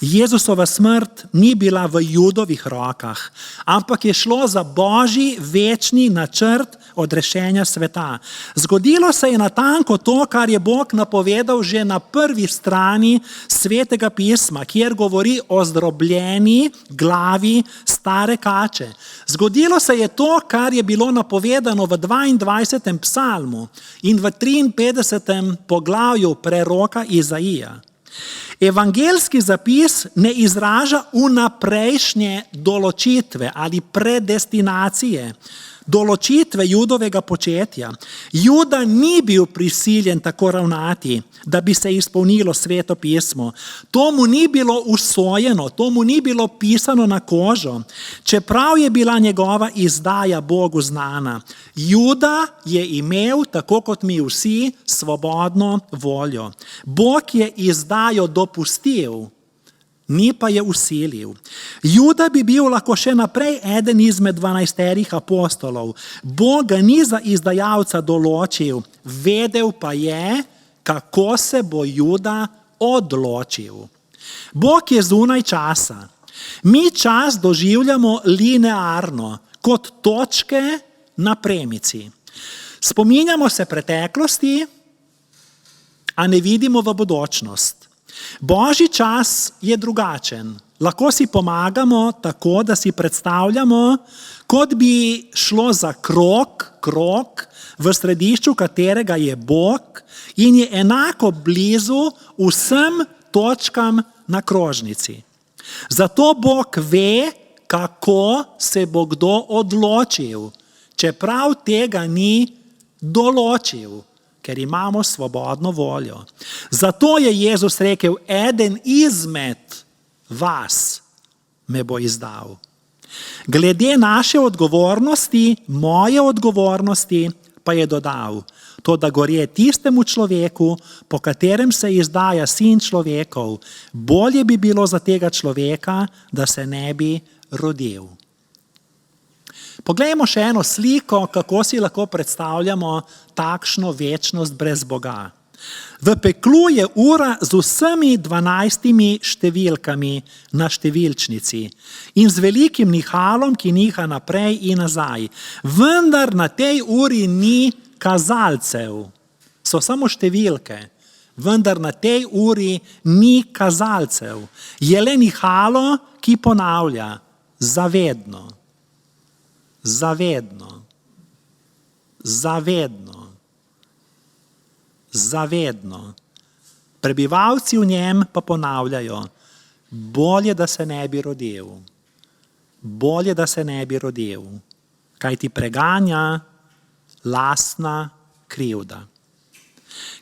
C: Jezusova smrt ni bila v Judovih rokah, ampak je šlo za Božji večni načrt odrešenja sveta. Zgodilo se je natanko to, kar je Bog napovedal že na prvi strani Svetega pisma, kjer govori o zdrobljeni glavi stare kače. Zgodilo se je to, kar je bilo napovedano v 22. psalmu in v 53. poglavju preroka Izaija. Evangelski zapis ne izraža vnaprejšnje določitve ali predestinacije, določitve Judovega početja. Juda ni bil prisiljen tako ravnati, da bi se izpolnilo Sveto pismo. To mu ni bilo usojeno, to mu ni bilo pisano na kožo, čeprav je bila njegova izdaja Bogu znana. Juda je imel, tako kot mi vsi, svobodno voljo. Bog je izdajo dopustil, ni pa je vsilil. Juda bi bil lahko še naprej eden izmed 12 apostolov. Bog ga ni za izdajalca določil, vedel pa je, kako se bo Juda odločil. Bog je zunaj časa. Mi čas doživljamo linearno, kot točke na premici. Spominjamo se preteklosti, a ne vidimo v bodočnost. Božji čas je drugačen. Lahko si pomagamo tako, da si predstavljamo, kot bi šlo za krog, v središču katerega je Bog in je enako blizu vsem točkam na krožnici. Zato Bog ve, kako se bo kdo odločil, čeprav tega ni določil, ker imamo svobodno voljo. Zato je Jezus rekel, eden izmed vas me bo izdal. Glede naše odgovornosti, moje odgovornosti, pa je dodal, to da gorje tistemu človeku, po katerem se izdaja sin človekov, bolje bi bilo za tega človeka, da se ne bi rodil. Poglejmo še eno sliko, kako si lahko predstavljamo takšno večnost brez Boga. V peklu je ura z vsemi 12 številkami na številčnici in z velikim nihalom, ki niha naprej in nazaj. Vendar na tej uri ni kazalcev. So samo številke, vendar na tej uri ni kazalcev. Je le nihalo, ki ponavlja zavedno. Zavedno. Zavedno. Zavedno. Prebivalci v njem pa ponavljajo, bolje, da se ne bi rodil. Bolje, da se ne bi rodil. Kaj ti preganja lastna krivda.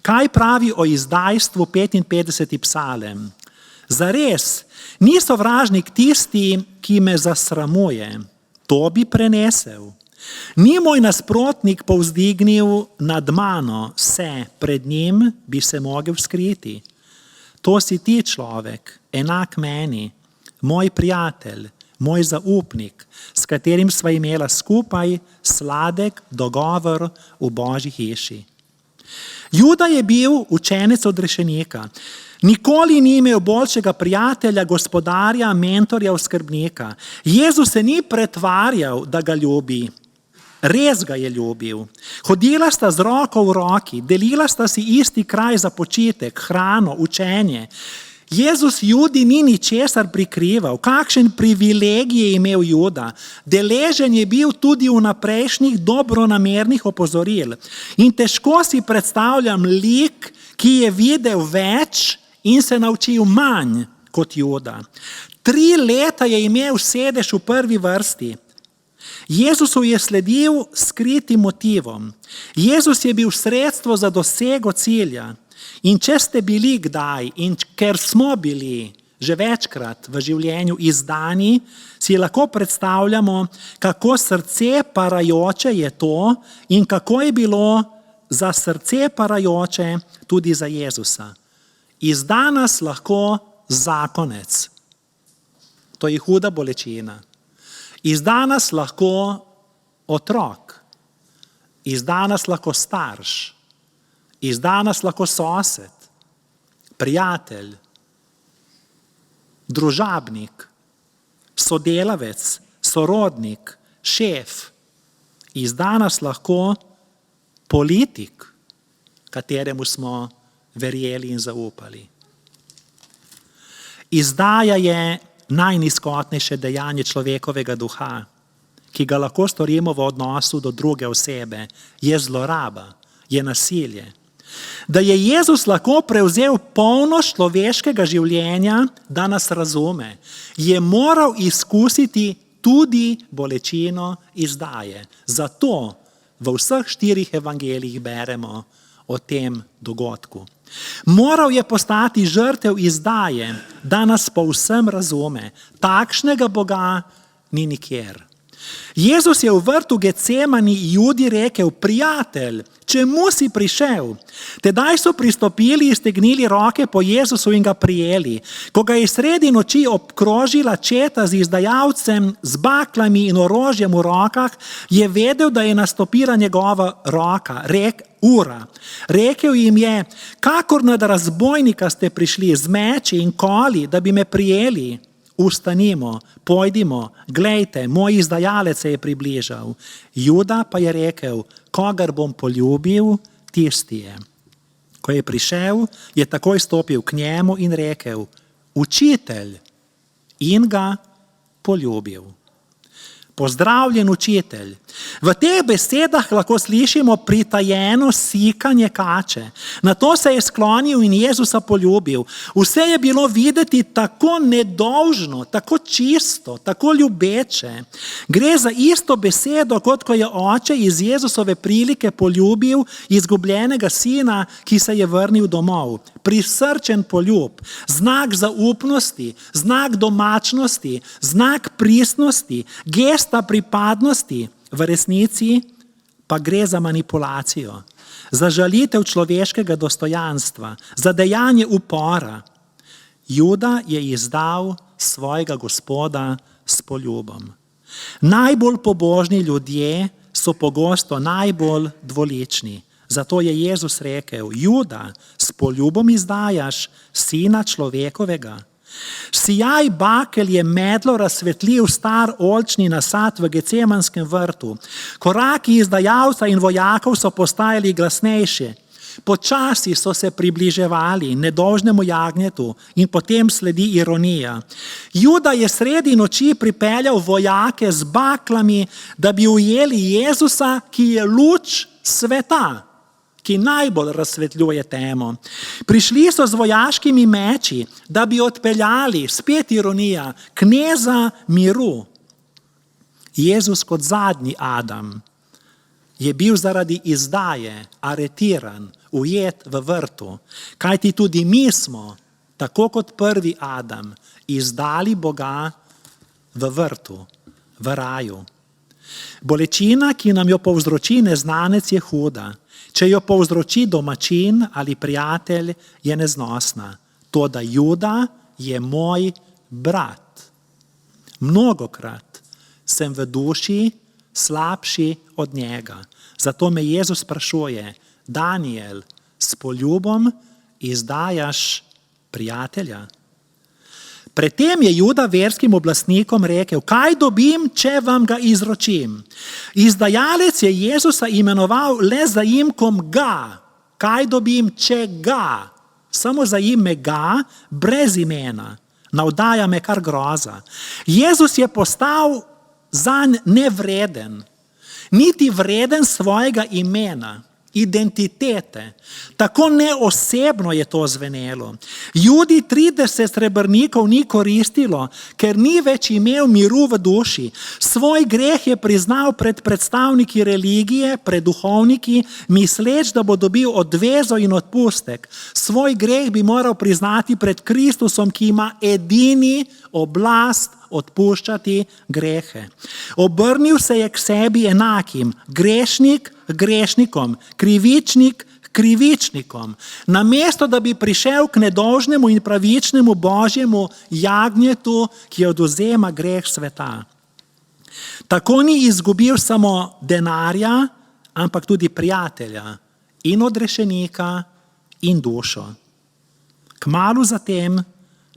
C: Kaj pravi o izdajstvu 55. psalem? Zares, ni sovražnik tisti, ki me zasramuje. To bi prenesel. Ni moj nasprotnik povzdignil nad mano, se pred njim bi se mogel skriti. To si ti človek, enak meni, moj prijatelj, moj zaupnik, s katerim sva imela skupaj sladek dogovor v Božji hiši. Juda je bil učenec odrešenika. Nikoli ni imel boljšega prijatelja, gospodarja, mentorja, oskrbnika. Jezus se ni pretvarjal, da ga ljubi. Res ga je ljubil. Hodila sta z roko v roki, delila sta si isti kraj za počitek, hrano, učenje. Jezus Judi ni ničesar prikrival. Kakšen privilegij je imel Juda. Deležen je bil tudi vnaprejšnjih dobronamernih opozoril. In težko si predstavljam lik, ki je videl več in se naučil manj kot Juda. 3 leta je imel sedež v prvi vrsti. Jezusu je sledil skritim motivom. Jezus je bil sredstvo za dosego cilja. In če ste bili kdaj, in ker smo bili že večkrat v življenju izdani, si lahko predstavljamo, kako srce parajoče je to in kako je bilo za srce parajoče tudi za Jezusa. Izda nas lahko zakonec. To je huda bolečina. Izda nas lahko otrok. Izda nas lahko starš. Izda nas lahko sosed, prijatelj, družabnik, sodelavec, sorodnik, šef. Izda nas lahko politik, kateremu smo verjeli in zaupali. Izdaja je najnizkotnejše dejanje človekovega duha, ki ga lahko storimo v odnosu do druge osebe, je zloraba, je nasilje. Da je Jezus lahko prevzel polnost človeškega življenja, da nas razume, je moral izkusiti tudi bolečino izdaje. Zato v vseh 4 evangelijih beremo o tem dogodku. Moral je postati žrtev izdaje, da nas povsem razume. Takšnega Boga ni nikjer. Jezus je v vrtu Getsemani Judi rekel, prijatelj, čemu si prišel? Tedaj so pristopili, iztegnili roke po Jezusu in ga prijeli. Ko ga je sredi noči obkrožila četa z izdajalcem, z baklami in orožjem v rokah, je vedel, da je nastopila njegova roka, ura. Rekel jim je, kakor nad razbojnika ste prišli z meči in koli, da bi me prijeli. Ustanimo, pojdimo, glejte, moj izdajalec se je približal. Juda pa je rekel, kogar bom poljubil, tisti je. Ko je prišel, je takoj stopil k njemu in rekel, učitelj, in ga poljubil. Pozdravljen učitelj. V teh besedah lahko slišimo pritajeno sikanje kače. Na to se je sklonil in Jezusa poljubil. Vse je bilo videti tako nedolžno, tako čisto, tako ljubeče. Gre za isto besedo, kot ko je oče iz Jezusove prilike poljubil izgubljenega sina, ki se je vrnil domov. Prisrčen poljub, znak zaupnosti, znak domačnosti, znak pristnosti, gesta pripadnosti. V resnici pa gre za manipulacijo, za žalitev človeškega dostojanstva, za dejanje upora. Juda je izdal svojega Gospoda s poljubom. Najbolj pobožni ljudje so pogosto najbolj dvolični. Zato je Jezus rekel: Juda, s poljubom izdajaš sina človekovega. Sijaj bakel je medlo razsvetlil star oljčni nasad v Gecemanskem vrtu. Koraki izdajalca in vojakov so postajali glasnejši. Počasi so se približevali nedolžnemu jagnjetu in potem sledi ironija. Juda je sredi noči pripeljal vojake z baklami, da bi ujeli Jezusa, ki je luč sveta, ki najbolj razsvetljuje temo. Prišli so z vojaškimi meči, da bi odpeljali, spet ironija, kneza miru. Jezus kot zadnji Adam je bil zaradi izdaje aretiran, ujet v vrtu, kajti tudi mi smo, tako kot prvi Adam, izdali Boga v vrtu, v raju. Bolečina, ki nam jo povzroči neznanec, je huda. Če jo povzroči domačin ali prijatelj, je neznosna. Toda Juda je moj brat. Mnogokrat sem v duši slabši od njega. Zato me Jezus sprašuje: Daniel, s poljubom izdajaš prijatelja? Predtem je Juda verskim oblastnikom rekel: kaj dobim, če vam ga izročim? Izdajalec je Jezusa imenoval le zaimkom ga. Kaj dobim, če ga? Samo zaime ga, brez imena. Navdaja me kar groza. Jezus je postal zanj nevreden, niti vreden svojega imena, identitete. Tako neosebno je to zvenelo. Judi 30 srebrnikov ni koristilo, ker ni več imel miru v duši. Svoj greh je priznal pred predstavniki religije, pred duhovniki, misleč, da bo dobil odvezo in odpustek. Svoj greh bi moral priznati pred Kristusom, ki ima edini oblast odpuščati grehe. Obrnil se je k sebi enakim, grešnik k grešnikom, krivičnik k krivičnikom. Namesto da bi prišel k nedolžnemu in pravičnemu Božjemu jagnjetu, ki odvzema greh sveta. Tako ni izgubil samo denarja, ampak tudi prijatelja in odrešenika in dušo. Kmalu zatem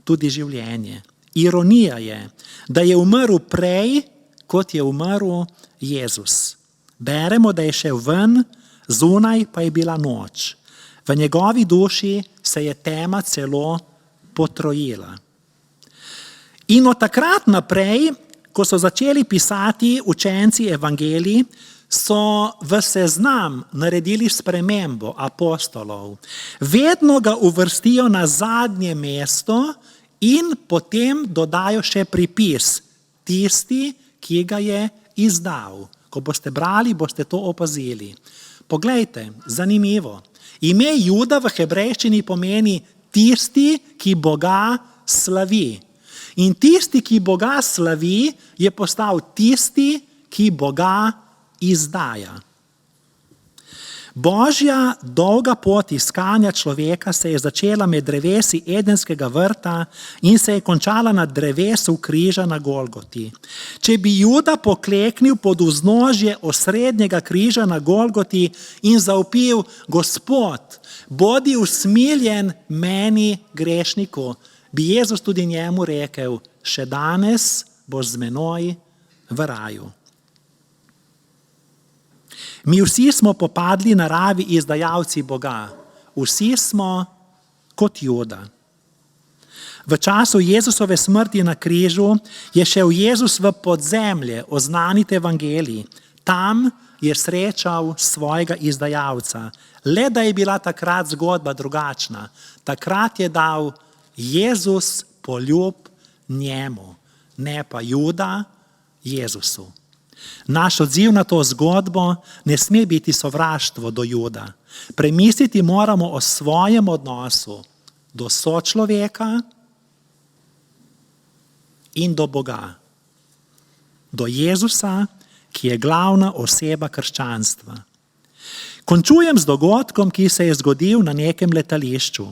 C: tudi življenje. Ironija je, da je umrl prej, kot je umrl Jezus. Beremo, da je šel ven, zunaj pa je bila noč. V njegovi duši se je tema celo potrojila. In od takrat naprej, ko so začeli pisati učenci evangelij, so v seznam naredili spremembo apostolov. Vedno ga uvrstijo na zadnje mesto in potem dodajo še pripis: tisti, ki ga je izdal. Ko boste brali, boste to opazili. Poglejte, zanimivo. Ime Juda v hebrejščini pomeni tisti, ki Boga slavi. In tisti, ki Boga slavi, je postal tisti, ki Boga izdaja. Božja dolga pot iskanja človeka se je začela med drevesi Edenskega vrta in se je končala na drevesu križa na Golgoti. Če bi Juda pokleknil pod vznožje osrednjega križa na Golgoti in zavpil: Gospod, bodi usmiljen meni grešniku, bi Jezus tudi njemu rekel: še danes boš z menoj v raju. Mi vsi smo popadli naravi izdajalci Boga. Vsi smo kot Juda. V času Jezusove smrti na križu je šel Jezus v podzemlje oznaniti evangelij. Tam je srečal svojega izdajalca. Le da je bila takrat zgodba drugačna. Takrat je dal Jezus poljub njemu, ne pa Juda Jezusu. Naš odziv na to zgodbo ne sme biti sovraštvo do Juda. Premisliti moramo o svojem odnosu do sočloveka in do Boga. Do Jezusa, ki je glavna oseba krščanstva. Končujem z dogodkom, ki se je zgodil na nekem letališču.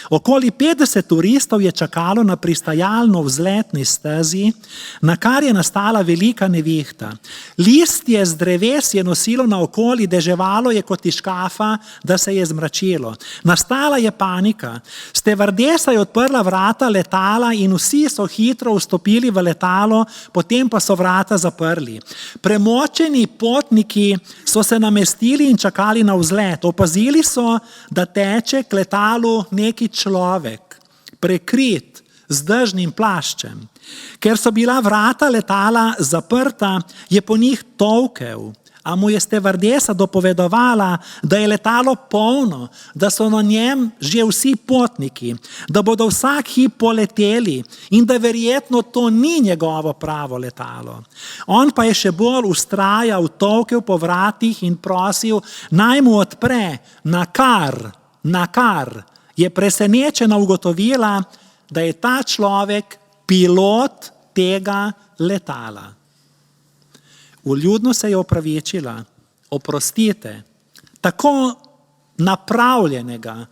C: Okoli 50 turistov je čakalo na pristajalno vzletni stezi, na kar je nastala velika nevihta. Listje z dreves je nosilo naokoli, deževalo je kot iz škafa, da se je zmračilo. Nastala je panika. Stevardesa je odprla vrata letala in vsi so hitro vstopili v letalo, potem pa so vrata zaprli. Premočeni potniki so se namestili in čakali na vzlet. Opazili so, da teče k letalu neki človek, prekrit z dežnim plaščem. Ker so bila vrata letala zaprta, je po njih tolkel, a mu je stevardesa dopovedovala, da je letalo polno, da so na njem že vsi potniki, da bodo vsak hip poleteli in da verjetno to ni njegovo pravo letalo. On pa je še bolj vztrajal, tolkel po vratih in prosil, naj mu odpre, na kar je presenečena ugotovila, da je ta človek pilot tega letala. Vljudno se je opravičila, oprostite, tako napravljenega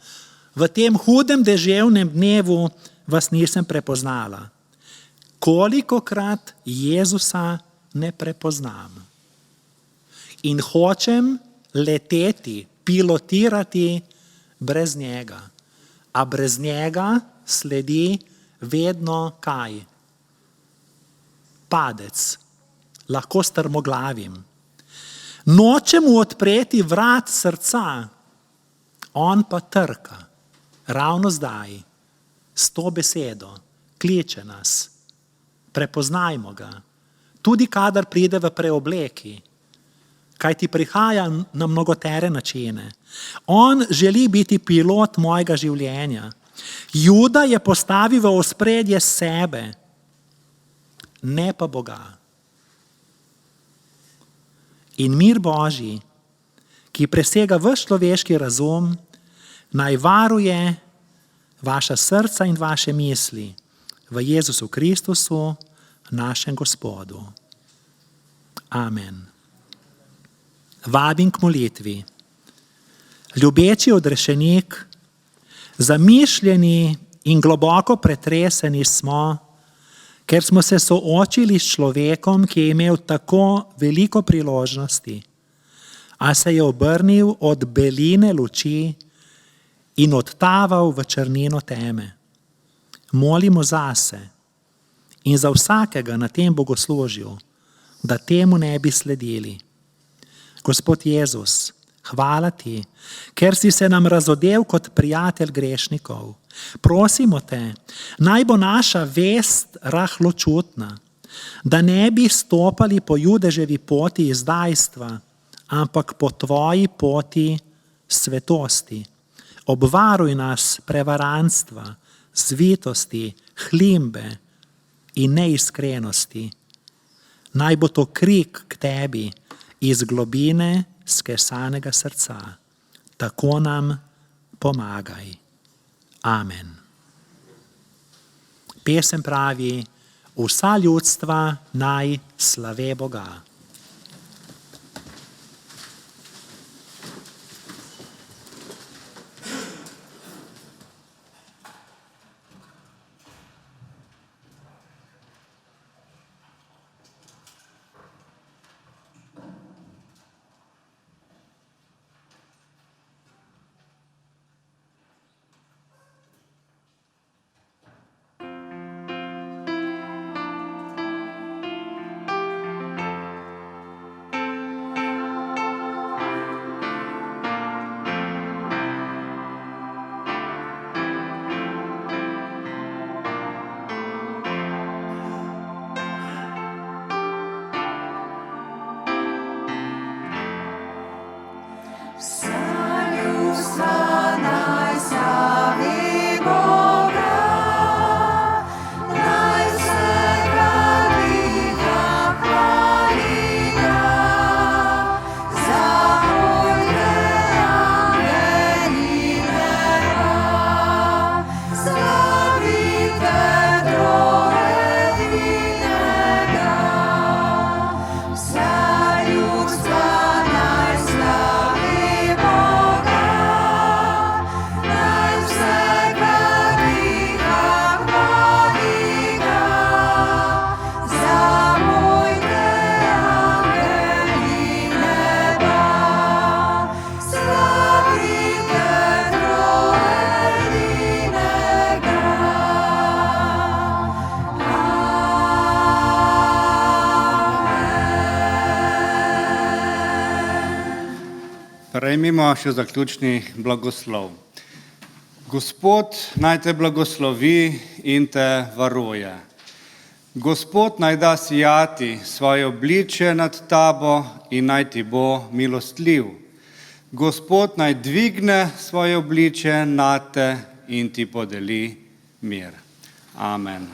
C: v tem hudem deževnem dnevu vas nisem prepoznala. Kolikokrat Jezusa ne prepoznam. In hočem leteti, pilotirati brez njega. A brez njega sledi vedno kaj? Padec. Lahko strmoglavim. Nočem mu odpreti vrat srca, on pa trka, ravno zdaj, s to besedo, kliče nas. Prepoznajmo ga, tudi kadar pride v preobleki, kajti prihaja na mnogotere načine. On želi biti pilot mojega življenja. Juda je postavil v ospredje sebe, ne pa Boga. In mir Božji, ki presega ves človeški razum, naj varuje vaša srca in vaše misli v Jezusu Kristusu, našem Gospodu. Amen. Vabim k molitvi. Ljubeči odrešenik, zamišljeni in globoko pretreseni smo, ker smo se soočili s človekom, ki je imel tako veliko priložnosti, a se je obrnil od beline luči in odtaval v črnino teme. Molimo zase in za vsakega na tem bogoslužju, da temu ne bi sledili. Gospod Jezus, hvala ti, ker si se nam razodel kot prijatelj grešnikov. Prosimo te, naj bo naša vest rahločutna, da ne bi stopali po Judeževi poti izdajstva, ampak po tvoji poti svetosti. Obvaruj nas prevarantstva, zvitosti, hlimbe in neiskrenosti. Naj bo to krik k tebi iz globine skesanega srca. Tako nam pomagaj. Amen. Pesem pravi, vsa ljudstva naj slave Boga.
A: Sprejmimo še zaključni blagoslov. Gospod naj te blagoslovi in te varuje. Gospod naj da sijati svoje obličje nad tabo in naj ti bo milostljiv. Gospod naj dvigne svoje obličje nad te in ti podeli mir. Amen.